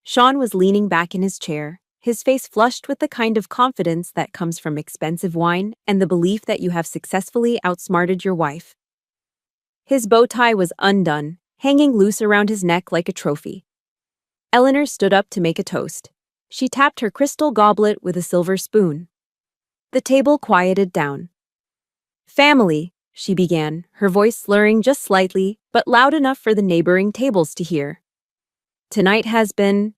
Sean was leaning back in his chair, his face flushed with the kind of confidence that comes from expensive wine and the belief that you have successfully outsmarted your wife. His bow tie was undone, hanging loose around his neck like a trophy. Eleanor stood up to make a toast. She tapped her crystal goblet with a silver spoon. The table quieted down. "Family," she began, her voice slurring just slightly, but loud enough for the neighboring tables to hear. "Tonight has been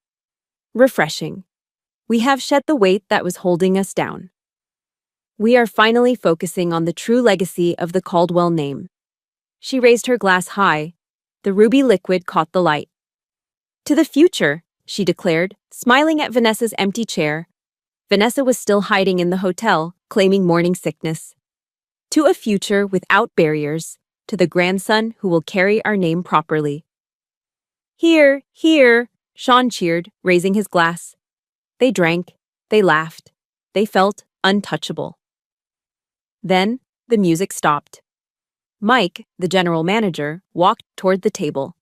refreshing. We have shed the weight that was holding us down. We are finally focusing on the true legacy of the Caldwell name." She raised her glass high. The ruby liquid caught the light. "To the future," she declared, smiling at Vanessa's empty chair. Vanessa was still hiding in the hotel, claiming morning sickness. "To a future without barriers, to the grandson who will carry our name properly." "Here, here," Sean cheered, raising his glass. They drank, they laughed, they felt untouchable. Then, the music stopped. Mike, the general manager, walked toward the table.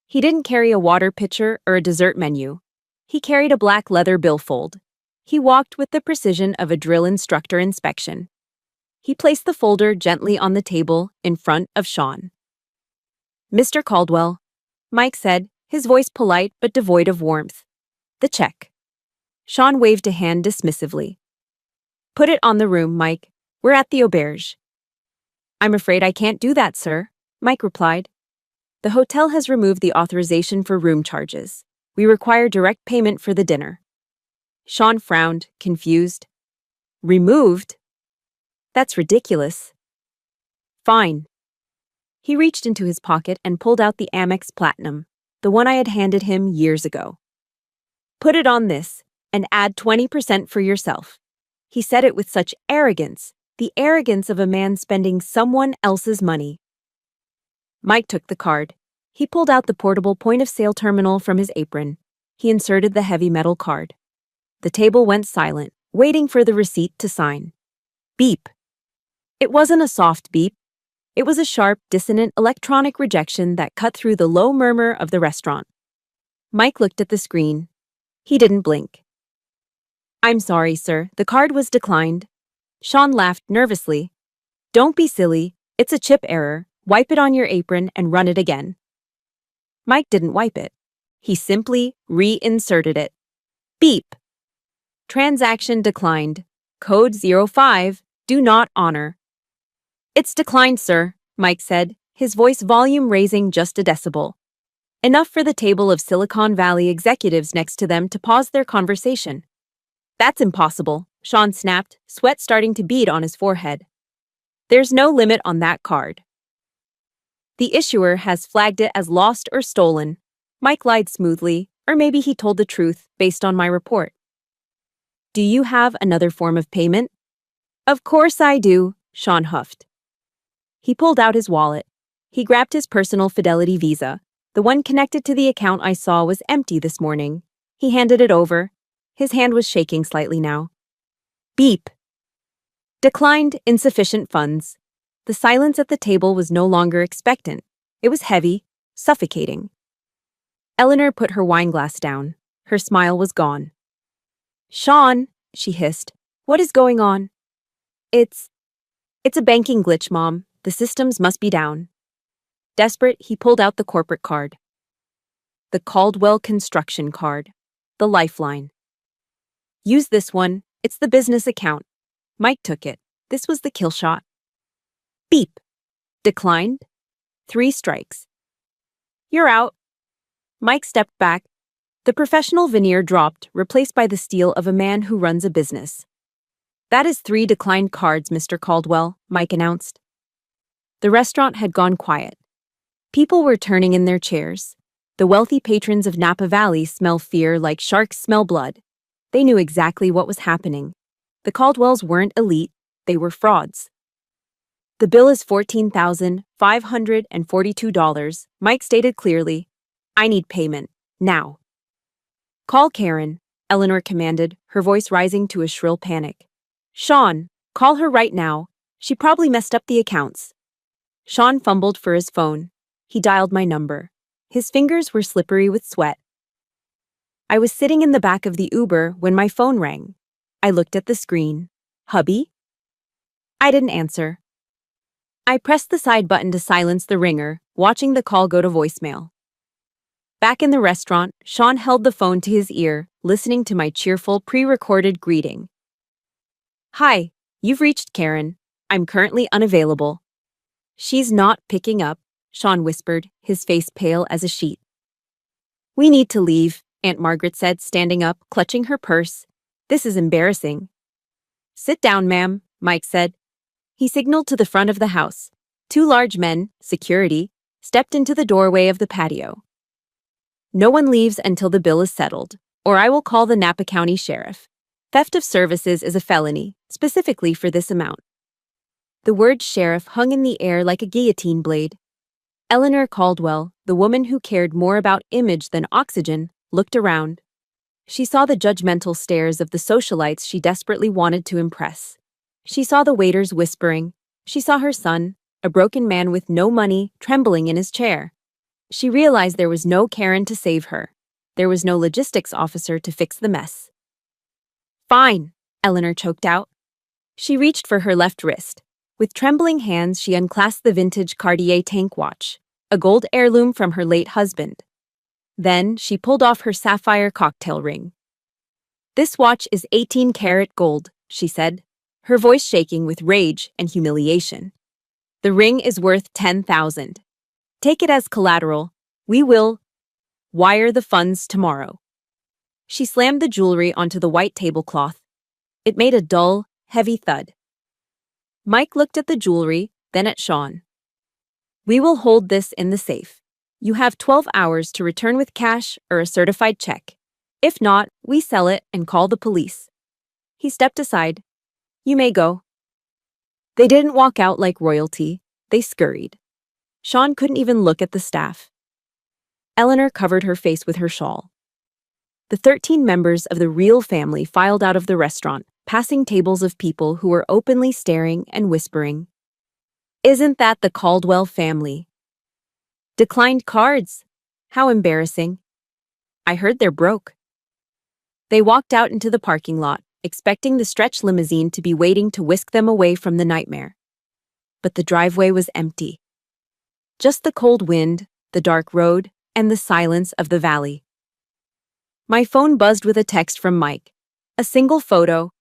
He didn't carry a water pitcher or a dessert menu. He carried a black leather billfold. He walked with the precision of a drill instructor inspection. He placed the folder gently on the table in front of Sean. "Mr. Caldwell," Mike said, his voice polite but devoid of warmth. "The check." Sean waved a hand dismissively. "Put it on the room, Mike. We're at the auberge." "I'm afraid I can't do that, sir," Mike replied. "The hotel has removed the authorization for room charges. We require direct payment for the dinner." Sean frowned, confused. "Removed? That's ridiculous." "Fine." He reached into his pocket and pulled out the Amex Platinum, the one I had handed him years ago. "Put it on this, and add 20% for yourself." He said it with such arrogance, the arrogance of a man spending someone else's money. Mike took the card. He pulled out the portable point-of-sale terminal from his apron. He inserted the heavy metal card. The table went silent, waiting for the receipt to sign. Beep. It wasn't a soft beep. It was a sharp, dissonant electronic rejection that cut through the low murmur of the restaurant. Mike looked at the screen. He didn't blink. "I'm sorry, sir. The card was declined." Sean laughed nervously. "Don't be silly. It's a chip error. Wipe it on your apron and run it again." Mike didn't wipe it. He simply reinserted it. Beep. "Transaction declined. Code 05. Do not honor." "It's declined, sir," Mike said, his voice volume raising just a decibel. Enough for the table of Silicon Valley executives next to them to pause their conversation. "That's impossible," Sean snapped, sweat starting to bead on his forehead. "There's no limit on that card. The issuer has flagged it as lost or stolen." Mike lied smoothly, or maybe he told the truth based on my report. "Do you have another form of payment?" "Of course I do," Sean huffed. He pulled out his wallet. He grabbed his personal Fidelity Visa. The one connected to the account I saw was empty this morning. He handed it over. His hand was shaking slightly now. Beep. Declined insufficient funds. The silence at the table was no longer expectant. It was heavy, suffocating. Eleanor put her wineglass down. Her smile was gone. "Sean," she hissed, "what is going on?" It's a banking glitch, Mom. The systems must be down." Desperate, he pulled out the corporate card. The Caldwell construction card. The lifeline. "Use this one. It's the business account." Mike took it. This was the kill shot. Beep. Declined. 3 strikes. "You're out." Mike stepped back. The professional veneer dropped, replaced by the steel of a man who runs a business. "That is 3 declined cards, Mr. Caldwell," Mike announced. The restaurant had gone quiet. People were turning in their chairs. The wealthy patrons of Napa Valley smell fear like sharks smell blood. They knew exactly what was happening. The Caldwells weren't elite, they were frauds. "The bill is $14,542, Mike stated clearly. "I need payment, now." "Call Karen," Eleanor commanded, her voice rising to a shrill panic. "Sean, call her right now. She probably messed up the accounts." Sean fumbled for his phone. He dialed my number. His fingers were slippery with sweat. I was sitting in the back of the Uber when my phone rang. I looked at the screen. "Hubby?" I didn't answer. I pressed the side button to silence the ringer, watching the call go to voicemail. Back in the restaurant, Sean held the phone to his ear, listening to my cheerful pre-recorded greeting. Hi, you've reached Karen. I'm currently unavailable. She's not picking up, Sean whispered, his face pale as a sheet. We need to leave, Aunt Margaret said, standing up, clutching her purse. This is embarrassing. Sit down, ma'am, Mike said. He signaled to the front of the house. Two large men, security, stepped into the doorway of the patio. No one leaves until the bill is settled, or I will call the Napa County Sheriff. Theft of services is a felony, specifically for this amount. The word sheriff hung in the air like a guillotine blade. Eleanor Caldwell, the woman who cared more about image than oxygen, looked around. She saw the judgmental stares of the socialites she desperately wanted to impress. She saw the waiters whispering. She saw her son, a broken man with no money, trembling in his chair. She realized there was no Karen to save her. There was no logistics officer to fix the mess. Fine, Eleanor choked out. She reached for her left wrist. With trembling hands, she unclasped the vintage Cartier tank watch, a gold heirloom from her late husband. Then, she pulled off her sapphire cocktail ring. This watch is 18-karat gold, she said, her voice shaking with rage and humiliation. The ring is worth $10,000. Take it as collateral. We will wire the funds tomorrow. She slammed the jewelry onto the white tablecloth. It made a dull, heavy thud. Mike looked at the jewelry, then at Sean. We will hold this in the safe. You have 12 hours to return with cash or a certified check. If not, we sell it and call the police. He stepped aside. You may go. They didn't walk out like royalty. They scurried. Sean couldn't even look at the staff. Eleanor covered her face with her shawl. The 13 members of the real family filed out of the restaurant, passing tables of people who were openly staring and whispering. Isn't that the Caldwell family? Declined cards. How embarrassing. I heard they're broke. They walked out into the parking lot, expecting the stretch limousine to be waiting to whisk them away from the nightmare. But the driveway was empty. Just the cold wind, the dark road, and the silence of the valley. My phone buzzed with a text from Mike. A single photo.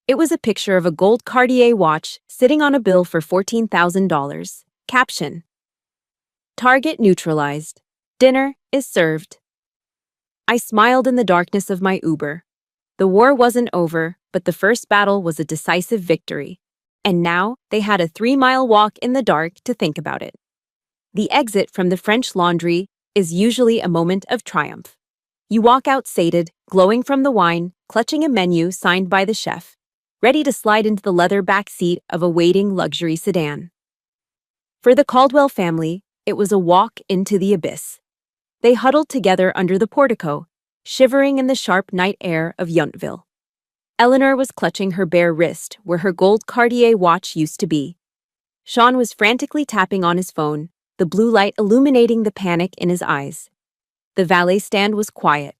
It was a picture of a gold Cartier watch sitting on a bill for $14,000. Caption: Target neutralized. Dinner is served. I smiled in the darkness of my Uber. The war wasn't over, but the first battle was a decisive victory. And now they had a 3-mile walk in the dark to think about it. The exit from the French Laundry is usually a moment of triumph. You walk out sated, glowing from the wine, clutching a menu signed by the chef, ready to slide into the leather back seat of a waiting luxury sedan. For the Caldwell family, it was a walk into the abyss. They huddled together under the portico, shivering in the sharp night air of Yountville. Eleanor was clutching her bare wrist where her gold Cartier watch used to be. Sean was frantically tapping on his phone, the blue light illuminating the panic in his eyes. The valet stand was quiet.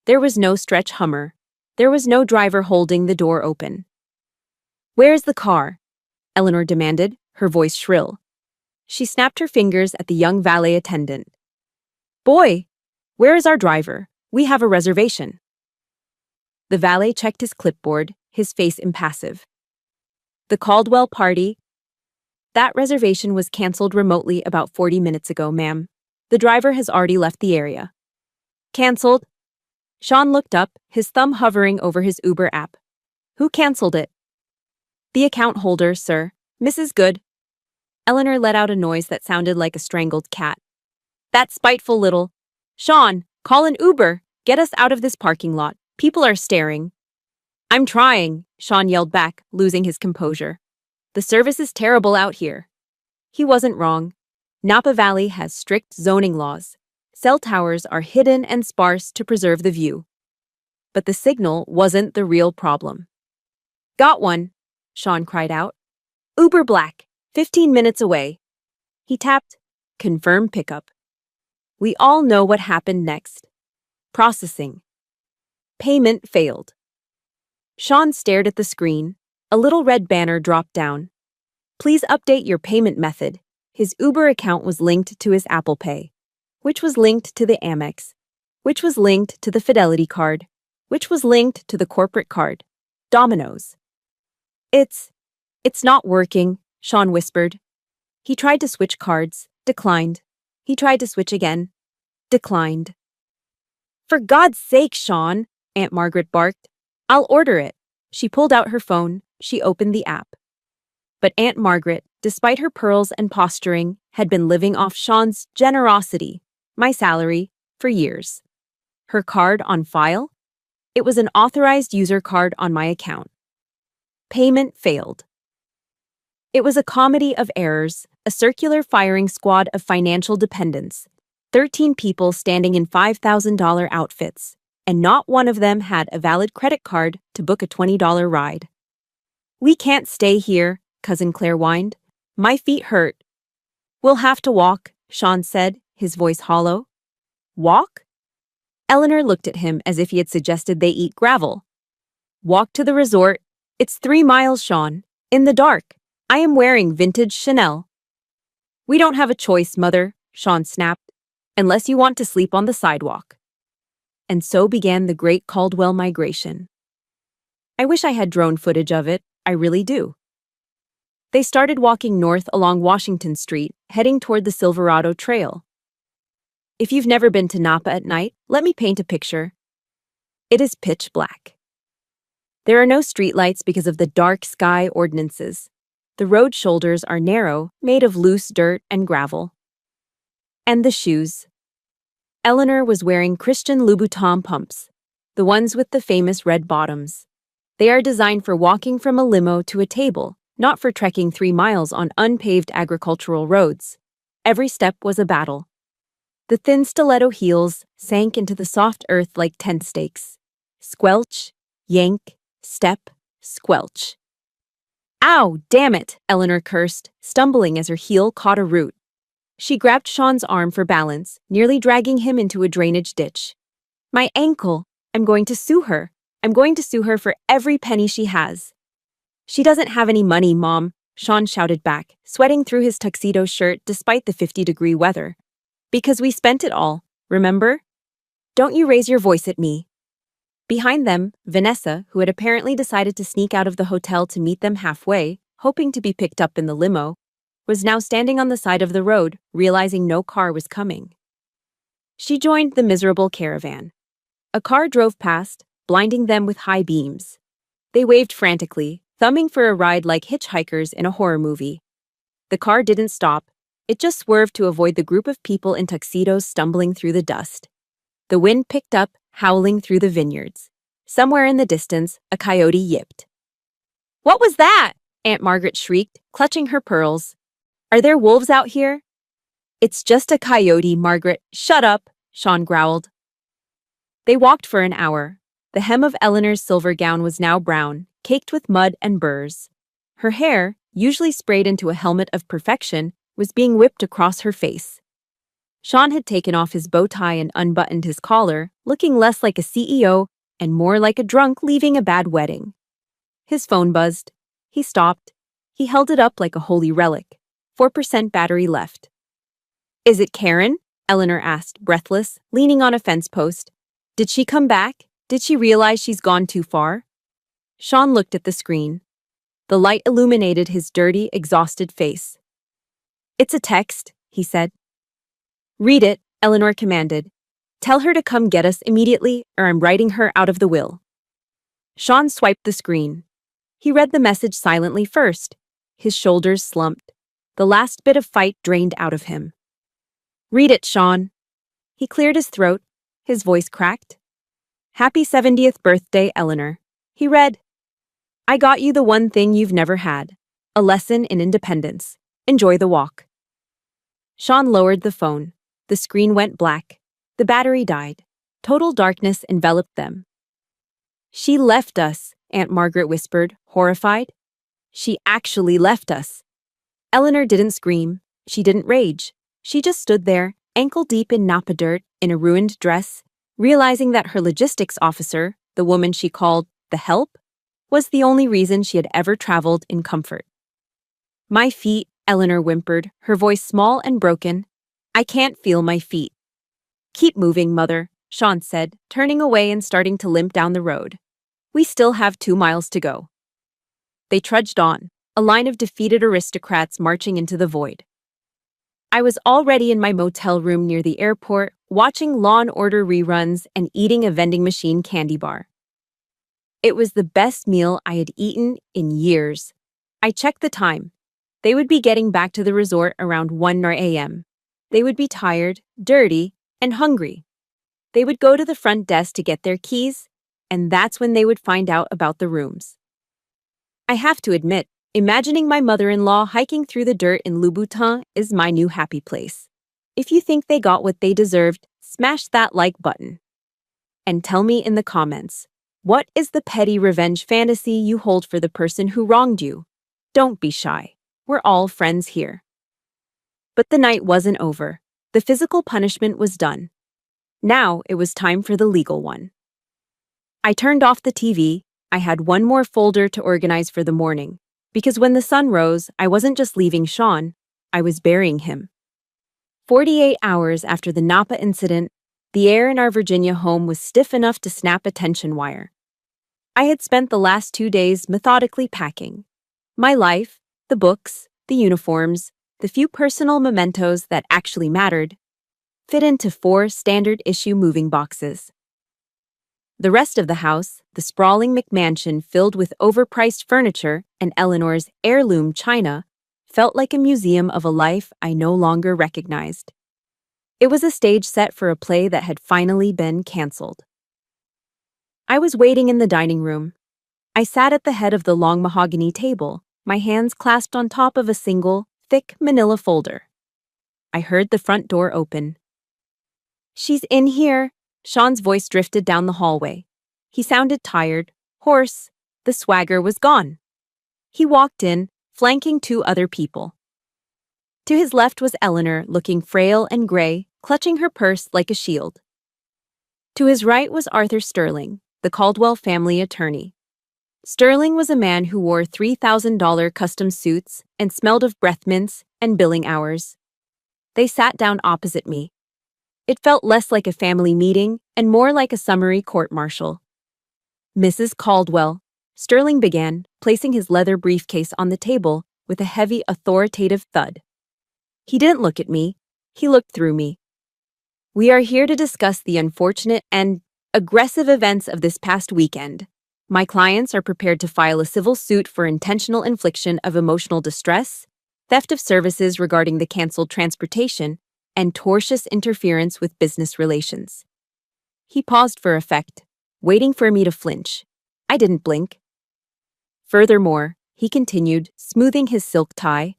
There was no stretch Hummer. There was no driver holding the door open. Where's the car? Eleanor demanded, her voice shrill. She snapped her fingers at the young valet attendant. Boy, where is our driver? We have a reservation. The valet checked his clipboard, his face impassive. The Caldwell party. That reservation was canceled remotely about 40 minutes ago, ma'am. The driver has already left the area. Canceled? Sean looked up, his thumb hovering over his Uber app. Who canceled it? The account holder, sir. Mrs. Good. Eleanor let out a noise that sounded like a strangled cat. That spiteful little. Sean, call an Uber. Get us out of this parking lot. People are staring. I'm trying, Sean yelled back, losing his composure. The service is terrible out here. He wasn't wrong. Napa Valley has strict zoning laws. Cell towers are hidden and sparse to preserve the view. But the signal wasn't the real problem. Got one, Sean cried out. Uber Black, 15 minutes away. He tapped, confirm pickup. We all know what happened next. Processing. Payment failed. Sean stared at the screen. A little red banner dropped down. Please update your payment method. His Uber account was linked to his Apple Pay, which was linked to the Amex, which was linked to the Fidelity card, which was linked to the corporate card. Dominoes. It's not working, Sean whispered. He tried to switch cards, declined. He tried to switch again, declined. For God's sake, Sean, Aunt Margaret barked. I'll order it. She pulled out her phone. She opened the app. But Aunt Margaret, despite her pearls and posturing, had been living off Sean's generosity, my salary, for years. Her card on file? It was an authorized user card on my account. Payment failed. It was a comedy of errors, a circular firing squad of financial dependents, 13 people standing in $5,000 outfits, and not one of them had a valid credit card to book a $20 ride. We can't stay here, Cousin Claire whined. My feet hurt. We'll have to walk, Sean said, his voice hollow. Walk? Eleanor looked at him as if he had suggested they eat gravel. Walk to the resort. It's 3 miles, Sean. In the dark. I am wearing vintage Chanel. We don't have a choice, Mother, Sean snapped, unless you want to sleep on the sidewalk. And so began the Great Caldwell Migration. I wish I had drone footage of it, I really do. They started walking north along Washington Street, heading toward the Silverado Trail. If you've never been to Napa at night, let me paint a picture. It is pitch black. There are no streetlights because of the dark sky ordinances. The road shoulders are narrow, made of loose dirt and gravel. And the shoes. Eleanor was wearing Christian Louboutin pumps, the ones with the famous red bottoms. They are designed for walking from a limo to a table, not for trekking 3 miles on unpaved agricultural roads. Every step was a battle. The thin stiletto heels sank into the soft earth like tent stakes. Squelch, yank, step, squelch. Ow, damn it, Eleanor cursed, stumbling as her heel caught a root. She grabbed Sean's arm for balance, nearly dragging him into a drainage ditch. My ankle! I'm going to sue her. I'm going to sue her for every penny she has. She doesn't have any money, Mom, Sean shouted back, sweating through his tuxedo shirt despite the 50-degree weather. Because we spent it all, remember? Don't you raise your voice at me. Behind them, Vanessa, who had apparently decided to sneak out of the hotel to meet them halfway, hoping to be picked up in the limo, was now standing on the side of the road, realizing no car was coming. She joined the miserable caravan. A car drove past, blinding them with high beams. They waved frantically, thumbing for a ride like hitchhikers in a horror movie. The car didn't stop. It just swerved to avoid the group of people in tuxedos stumbling through the dust. The wind picked up, howling through the vineyards. Somewhere in the distance, a coyote yipped. What was that? Aunt Margaret shrieked, clutching her pearls. Are there wolves out here? It's just a coyote, Margaret. Shut up, Sean growled. They walked for an hour. The hem of Eleanor's silver gown was now brown, caked with mud and burrs. Her hair, usually sprayed into a helmet of perfection, was being whipped across her face. Sean had taken off his bow tie and unbuttoned his collar, looking less like a CEO and more like a drunk leaving a bad wedding. His phone buzzed. He stopped. He held it up like a holy relic. 4% battery left. Is it Karen? Eleanor asked, breathless, leaning on a fence post. Did she come back? Did she realize she's gone too far? Sean looked at the screen. The light illuminated his dirty, exhausted face. It's a text, he said. Read it, Eleanor commanded. Tell her to come get us immediately, or I'm writing her out of the will. Sean swiped the screen. He read the message silently first. His shoulders slumped. The last bit of fight drained out of him. Read it, Sean. He cleared his throat. His voice cracked. Happy 70th birthday, Eleanor. He read, I got you the one thing you've never had. A lesson in independence. Enjoy the walk. Sean lowered the phone. The screen went black. The battery died. Total darkness enveloped them. She left us, Aunt Margaret whispered, horrified. She actually left us. Eleanor didn't scream. She didn't rage. She just stood there, ankle-deep in Napa dirt, in a ruined dress, realizing that her logistics officer, the woman she called the help, was the only reason she had ever traveled in comfort. My feet, Eleanor whimpered, her voice small and broken. I can't feel my feet. Keep moving, Mother, Sean said, turning away and starting to limp down the road. We still have 2 miles to go. They trudged on, a line of defeated aristocrats marching into the void. I was already in my motel room near the airport, watching Law and Order reruns and eating a vending machine candy bar. It was the best meal I had eaten in years. I checked the time. They would be getting back to the resort around 1 a.m. They would be tired, dirty, and hungry. They would go to the front desk to get their keys, and that's when they would find out about the rooms. I have to admit, imagining my mother-in-law hiking through the dirt in Louboutin is my new happy place. If you think they got what they deserved, smash that like button. And tell me in the comments, what is the petty revenge fantasy you hold for the person who wronged you? Don't be shy. We're all friends here. But the night wasn't over. The physical punishment was done. Now it was time for the legal one. I turned off the TV. I had one more folder to organize for the morning, because when the sun rose, I wasn't just leaving Sean, I was burying him. 48 hours after the Napa incident, the air in our Virginia home was stiff enough to snap a tension wire. I had spent the last 2 days methodically packing. My life, the books, the uniforms, the few personal mementos that actually mattered, fit into 4 standard-issue moving boxes. The rest of the house, the sprawling McMansion filled with overpriced furniture and Eleanor's heirloom china, felt like a museum of a life I no longer recognized. It was a stage set for a play that had finally been canceled. I was waiting in the dining room. I sat at the head of the long mahogany table, my hands clasped on top of a single, thick manila folder. I heard the front door open. "She's in here." Sean's voice drifted down the hallway. He sounded tired, hoarse. The swagger was gone. He walked in, flanking 2 other people. To his left was Eleanor, looking frail and gray, clutching her purse like a shield. To his right was Arthur Sterling, the Caldwell family attorney. Sterling was a man who wore $3,000 custom suits and smelled of breath mints and billing hours. They sat down opposite me. It felt less like a family meeting and more like a summary court-martial. "Mrs. Caldwell," Sterling began, placing his leather briefcase on the table with a heavy, authoritative thud. He didn't look at me. He looked through me. "We are here to discuss the unfortunate and aggressive events of this past weekend. My clients are prepared to file a civil suit for intentional infliction of emotional distress, theft of services regarding the canceled transportation, and tortious interference with business relations." He paused for effect, waiting for me to flinch. I didn't blink. "Furthermore," he continued, smoothing his silk tie,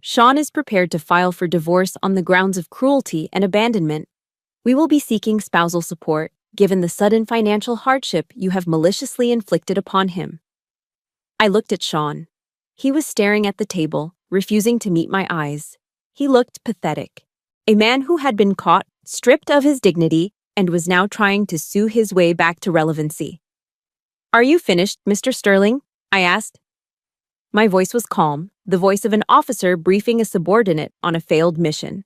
"Sean is prepared to file for divorce on the grounds of cruelty and abandonment. We will be seeking spousal support, given the sudden financial hardship you have maliciously inflicted upon him." I looked at Sean. He was staring at the table, refusing to meet my eyes. He looked pathetic. A man who had been caught, stripped of his dignity, and was now trying to sue his way back to relevancy. "Are you finished, Mr. Sterling?" I asked. My voice was calm, the voice of an officer briefing a subordinate on a failed mission.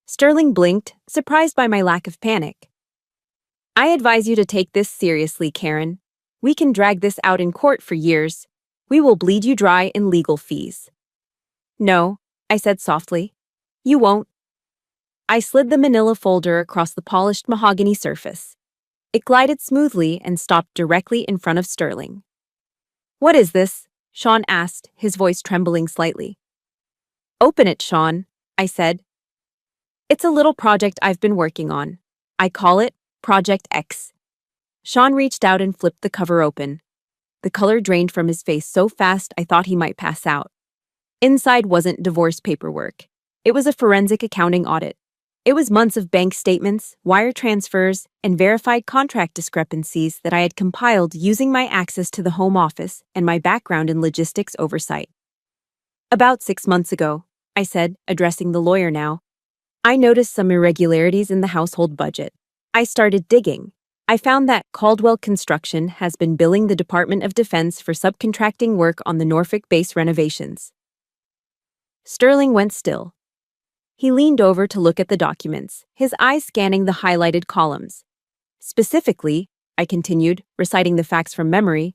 Sterling blinked, surprised by my lack of panic. "I advise you to take this seriously, Karen. We can drag this out in court for years. We will bleed you dry in legal fees." "No," I said softly. "You won't." I slid the manila folder across the polished mahogany surface. It glided smoothly and stopped directly in front of Sterling. "What is this?" Sean asked, his voice trembling slightly. "Open it, Sean," I said. "It's a little project I've been working on. I call it Project X." Sean reached out and flipped the cover open. The color drained from his face so fast I thought he might pass out. Inside wasn't divorce paperwork. It was a forensic accounting audit. It was months of bank statements, wire transfers, and verified contract discrepancies that I had compiled using my access to the home office and my background in logistics oversight. "About 6 months ago," I said, addressing the lawyer now, "I noticed some irregularities in the household budget. I started digging. I found that Caldwell Construction has been billing the Department of Defense for subcontracting work on the Norfolk base renovations." Sterling went still. He leaned over to look at the documents, his eyes scanning the highlighted columns. Specifically, I continued, reciting the facts from memory,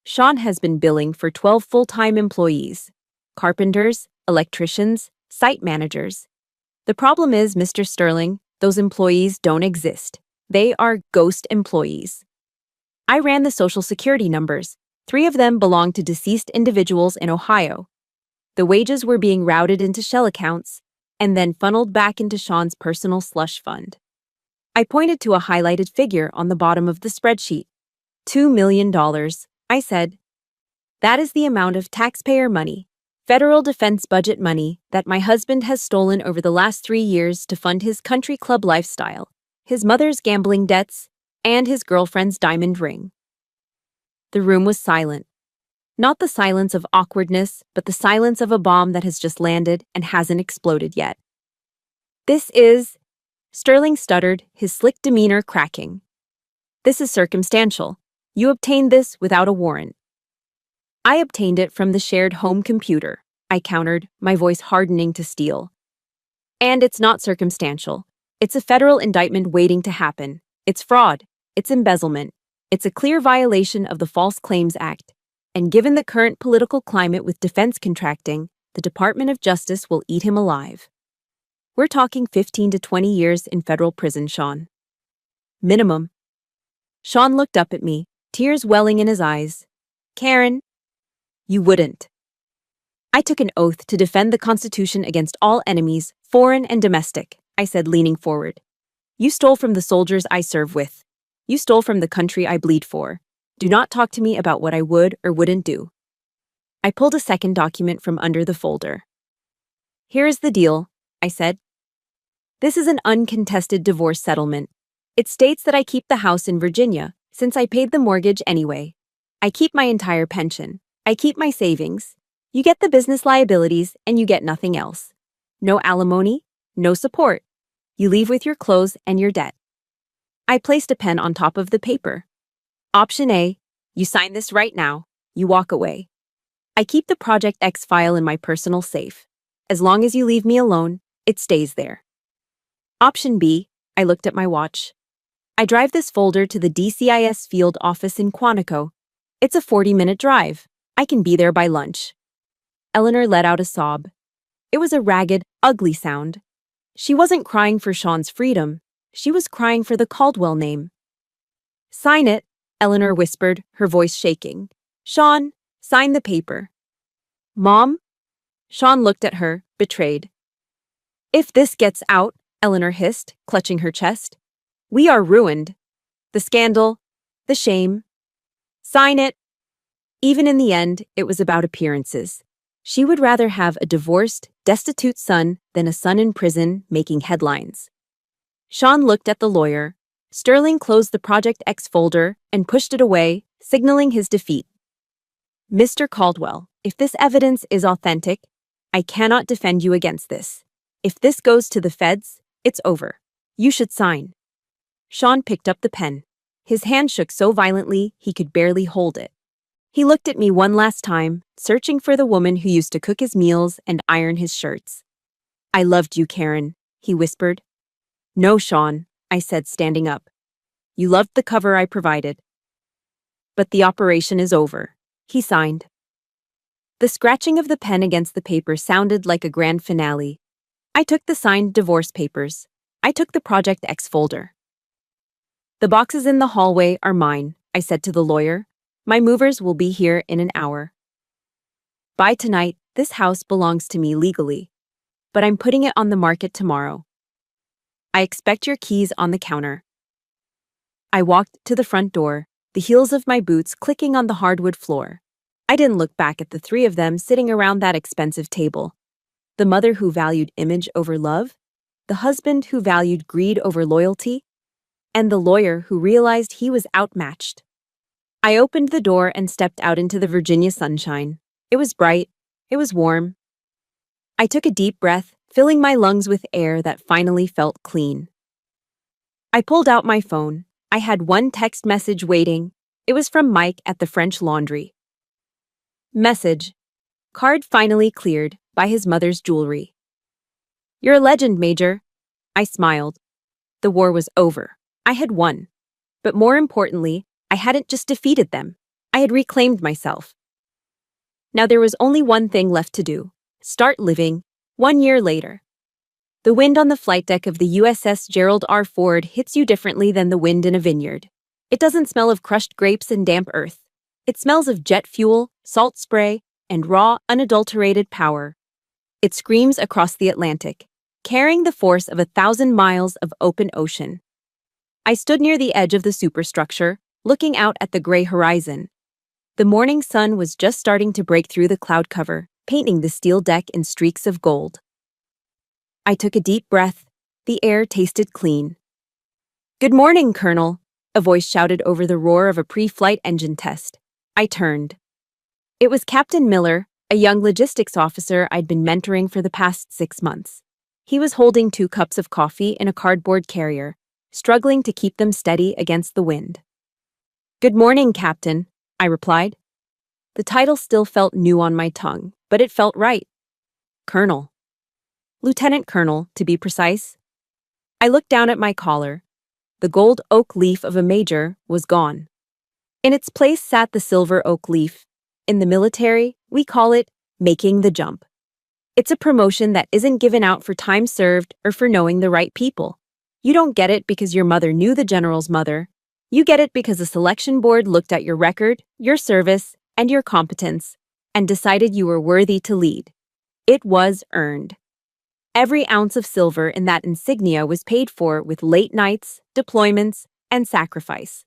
Sean has been billing for 12 full-time employees, carpenters, electricians, site managers. The problem is, Mr. Sterling, those employees don't exist. They are ghost employees. I ran the social security numbers. 3 of them belong to deceased individuals in Ohio. The wages were being routed into shell accounts and then funneled back into Sean's personal slush fund. I pointed to a highlighted figure on the bottom of the spreadsheet. $2 million, I said. That is the amount of taxpayer money, federal defense budget money, that my husband has stolen over the last 3 years to fund his country club lifestyle, his mother's gambling debts, and his girlfriend's diamond ring. The room was silent. Not the silence of awkwardness, but the silence of a bomb that has just landed and hasn't exploded yet. This is... Sterling stuttered, his slick demeanor cracking. This is circumstantial. You obtained this without a warrant. I obtained it from the shared home computer, I countered, my voice hardening to steel. And it's not circumstantial. It's a federal indictment waiting to happen. It's fraud. It's embezzlement. It's a clear violation of the False Claims Act. And given the current political climate with defense contracting, the Department of Justice will eat him alive. We're talking 15 to 20 years in federal prison, Sean. Minimum. Sean looked up at me, tears welling in his eyes. Karen, you wouldn't. I took an oath to defend the Constitution against all enemies, foreign and domestic, I said, leaning forward. You stole from the soldiers I serve with. You stole from the country I bleed for. Do not talk to me about what I would or wouldn't do. I pulled a second document from under the folder. Here is the deal, I said. This is an uncontested divorce settlement. It states that I keep the house in Virginia, since I paid the mortgage anyway. I keep my entire pension. I keep my savings. You get the business liabilities, and you get nothing else. No alimony, no support. You leave with your clothes and your debt. I placed a pen on top of the paper. Option A, you sign this right now. You walk away. I keep the Project X file in my personal safe. As long as you leave me alone, it stays there. Option B, I looked at my watch. I drive this folder to the DCIS field office in Quantico. It's a 40-minute drive. I can be there by lunch. Eleanor let out a sob. It was a ragged, ugly sound. She wasn't crying for Sean's freedom. She was crying for the Caldwell name. Sign it, Eleanor whispered, her voice shaking. Sean, sign the paper. Mom? Sean looked at her, betrayed. If this gets out, Eleanor hissed, clutching her chest, we are ruined. The scandal, the shame. Sign it. Even in the end, it was about appearances. She would rather have a divorced, destitute son than a son in prison making headlines. Sean looked at the lawyer. Sterling closed the Project X folder and pushed it away, signaling his defeat. Mr. Caldwell, if this evidence is authentic, I cannot defend you against this. If this goes to the feds, it's over. You should sign. Sean picked up the pen. His hand shook so violently he could barely hold it. He looked at me one last time, searching for the woman who used to cook his meals and iron his shirts. I loved you, Karen, he whispered. No, Sean, I said, standing up. You loved the cover I provided. But the operation is over, he signed. The scratching of the pen against the paper sounded like a grand finale. I took the signed divorce papers. I took the Project X folder. The boxes in the hallway are mine, I said to the lawyer. My movers will be here in an hour. By tonight, this house belongs to me legally, but I'm putting it on the market tomorrow. I expect your keys on the counter. I walked to the front door, the heels of my boots clicking on the hardwood floor. I didn't look back at the 3 of them sitting around that expensive table. The mother who valued image over love, the husband who valued greed over loyalty, and the lawyer who realized he was outmatched. I opened the door and stepped out into the Virginia sunshine. It was bright. It was warm. I took a deep breath, filling my lungs with air that finally felt clean. I pulled out my phone. I had one text message waiting. It was from Mike at the French Laundry. Message. Card finally cleared by his mother's jewelry. You're a legend, Major. I smiled. The war was over. I had won. But more importantly, I hadn't just defeated them. I had reclaimed myself. Now there was only one thing left to do. Start living. 1 year later. The wind on the flight deck of the USS Gerald R. Ford hits you differently than the wind in a vineyard. It doesn't smell of crushed grapes and damp earth. It smells of jet fuel, salt spray, and raw, unadulterated power. It screams across the Atlantic, carrying the force of 1,000 miles of open ocean. I stood near the edge of the superstructure, looking out at the gray horizon. The morning sun was just starting to break through the cloud cover, painting the steel deck in streaks of gold. I took a deep breath. The air tasted clean. "Good morning, Colonel," a voice shouted over the roar of a pre-flight engine test. I turned. It was Captain Miller, a young logistics officer I'd been mentoring for the past 6 months. He was holding 2 cups of coffee in a cardboard carrier, struggling to keep them steady against the wind. "Good morning, Captain," I replied. The title still felt new on my tongue, but it felt right. Colonel. Lieutenant Colonel, to be precise. I looked down at my collar. The gold oak leaf of a major was gone. In its place sat the silver oak leaf. In the military, we call it making the jump. It's a promotion that isn't given out for time served or for knowing the right people. You don't get it because your mother knew the general's mother. You get it because a selection board looked at your record, your service, and your competence, and decided you were worthy to lead. It was earned. Every ounce of silver in that insignia was paid for with late nights, deployments, and sacrifice.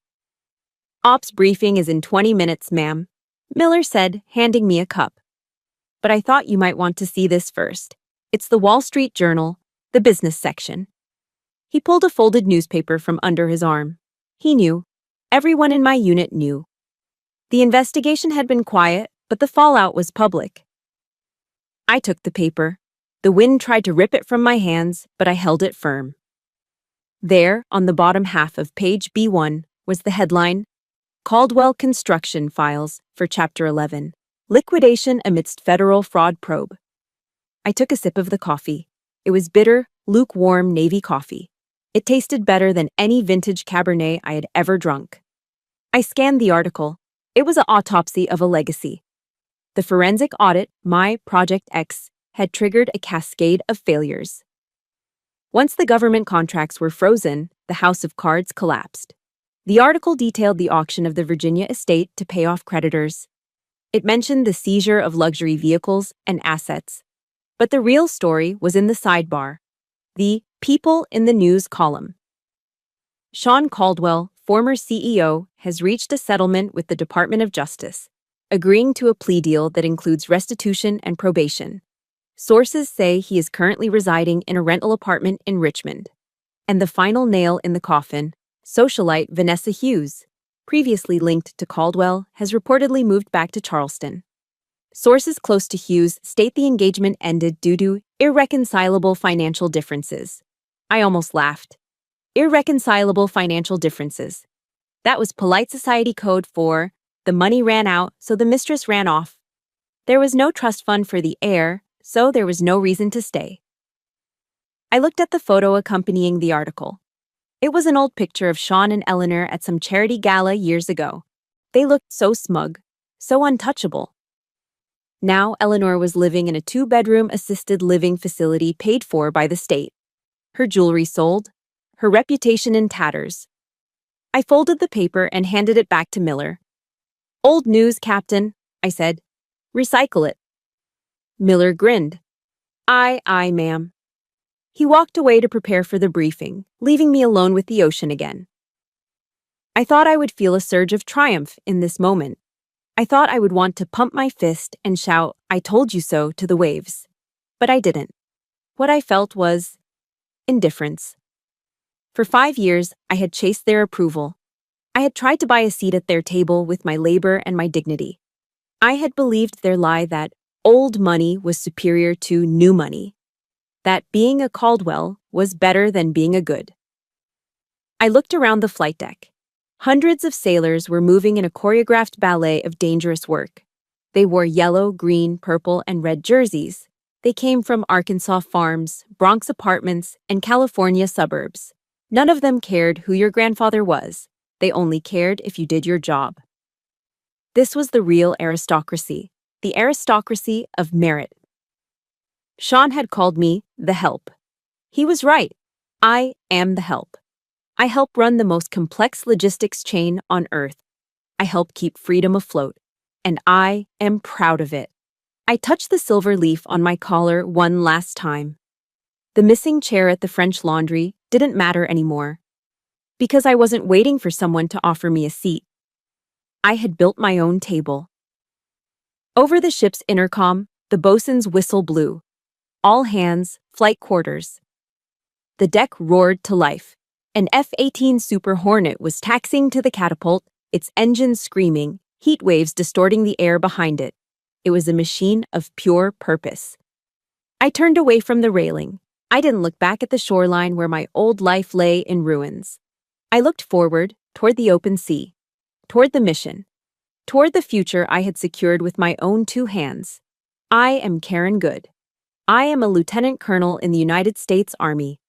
"Ops briefing is in 20 minutes, ma'am," Miller said, handing me a cup. "But I thought you might want to see this first. It's the Wall Street Journal, the business section." He pulled a folded newspaper from under his arm. He knew. Everyone in my unit knew. The investigation had been quiet, but the fallout was public. I took the paper. The wind tried to rip it from my hands, but I held it firm. There, on the bottom half of page B1, was the headline, "Caldwell Construction Files for Chapter 11, Liquidation Amidst Federal Fraud Probe." I took a sip of the coffee. It was bitter, lukewarm Navy coffee. It tasted better than any vintage Cabernet I had ever drunk. I scanned the article. It was an autopsy of a legacy. The forensic audit, my Project X, had triggered a cascade of failures. Once the government contracts were frozen, the house of cards collapsed. The article detailed the auction of the Virginia estate to pay off creditors. It mentioned the seizure of luxury vehicles and assets. But the real story was in the sidebar, the People in the News column. Sean Caldwell, former CEO, has reached a settlement with the Department of Justice, agreeing to a plea deal that includes restitution and probation. Sources say he is currently residing in a rental apartment in Richmond. And the final nail in the coffin, socialite Vanessa Hughes, previously linked to Caldwell, has reportedly moved back to Charleston. Sources close to Hughes state the engagement ended due to irreconcilable financial differences. I almost laughed. Irreconcilable financial differences. That was polite society code for the money ran out, so the mistress ran off. There was no trust fund for the heir, so there was no reason to stay. I looked at the photo accompanying the article. It was an old picture of Sean and Eleanor at some charity gala years ago. They looked so smug, so untouchable. Now Eleanor was living in a 2-bedroom assisted living facility paid for by the state. Her jewelry sold, her reputation in tatters. I folded the paper and handed it back to Miller. "Old news, Captain," I said. "Recycle it." Miller grinned. Aye, ma'am." He walked away to prepare for the briefing, leaving me alone with the ocean again. I thought I would feel a surge of triumph in this moment. I thought I would want to pump my fist and shout, "I told you so," to the waves. But I didn't. What I felt was indifference. For 5 years, I had chased their approval. I had tried to buy a seat at their table with my labor and my dignity. I had believed their lie that old money was superior to new money, that being a Caldwell was better than being a Good. I looked around the flight deck. Hundreds of sailors were moving in a choreographed ballet of dangerous work. They wore yellow, green, purple, and red jerseys. They came from Arkansas farms, Bronx apartments, and California suburbs. None of them cared who your grandfather was. They only cared if you did your job. This was the real aristocracy, the aristocracy of merit. Sean had called me the help. He was right. I am the help. I help run the most complex logistics chain on earth. I help keep freedom afloat, and I am proud of it. I touched the silver leaf on my collar one last time. The missing chair at the French laundry didn't matter anymore, because I wasn't waiting for someone to offer me a seat. I had built my own table. Over the ship's intercom, the bosun's whistle blew. All hands, flight quarters. The deck roared to life. An F-18 Super Hornet was taxiing to the catapult, its engines screaming, heat waves distorting the air behind it. It was a machine of pure purpose. I turned away from the railing. I didn't look back at the shoreline where my old life lay in ruins. I looked forward, toward the open sea, toward the mission, toward the future I had secured with my own two hands. I am Karen Good. I am a lieutenant colonel in the United States Army,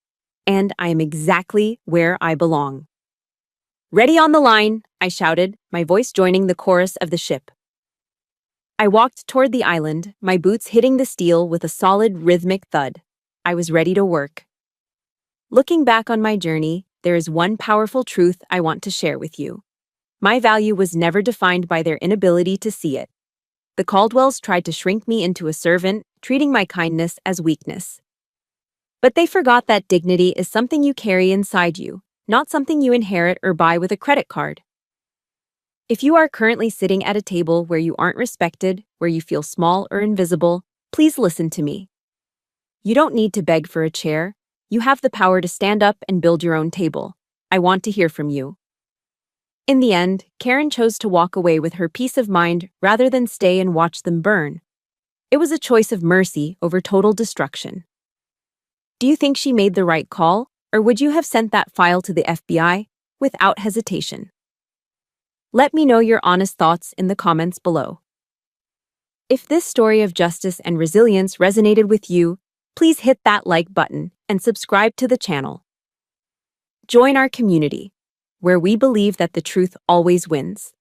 and I am exactly where I belong. "Ready on the line," I shouted, my voice joining the chorus of the ship. I walked toward the island, my boots hitting the steel with a solid rhythmic thud. I was ready to work. Looking back on my journey, there is one powerful truth I want to share with you. My value was never defined by their inability to see it. The Caldwells tried to shrink me into a servant, treating my kindness as weakness. But they forgot that dignity is something you carry inside you, not something you inherit or buy with a credit card. If you are currently sitting at a table where you aren't respected, where you feel small or invisible, please listen to me. You don't need to beg for a chair. You have the power to stand up and build your own table. I want to hear from you. In the end, Karen chose to walk away with her peace of mind rather than stay and watch them burn. It was a choice of mercy over total destruction. Do you think she made the right call, or would you have sent that file to the FBI without hesitation? Let me know your honest thoughts in the comments below. If this story of justice and resilience resonated with you, please hit that like button and subscribe to the channel. Join our community, where we believe that the truth always wins.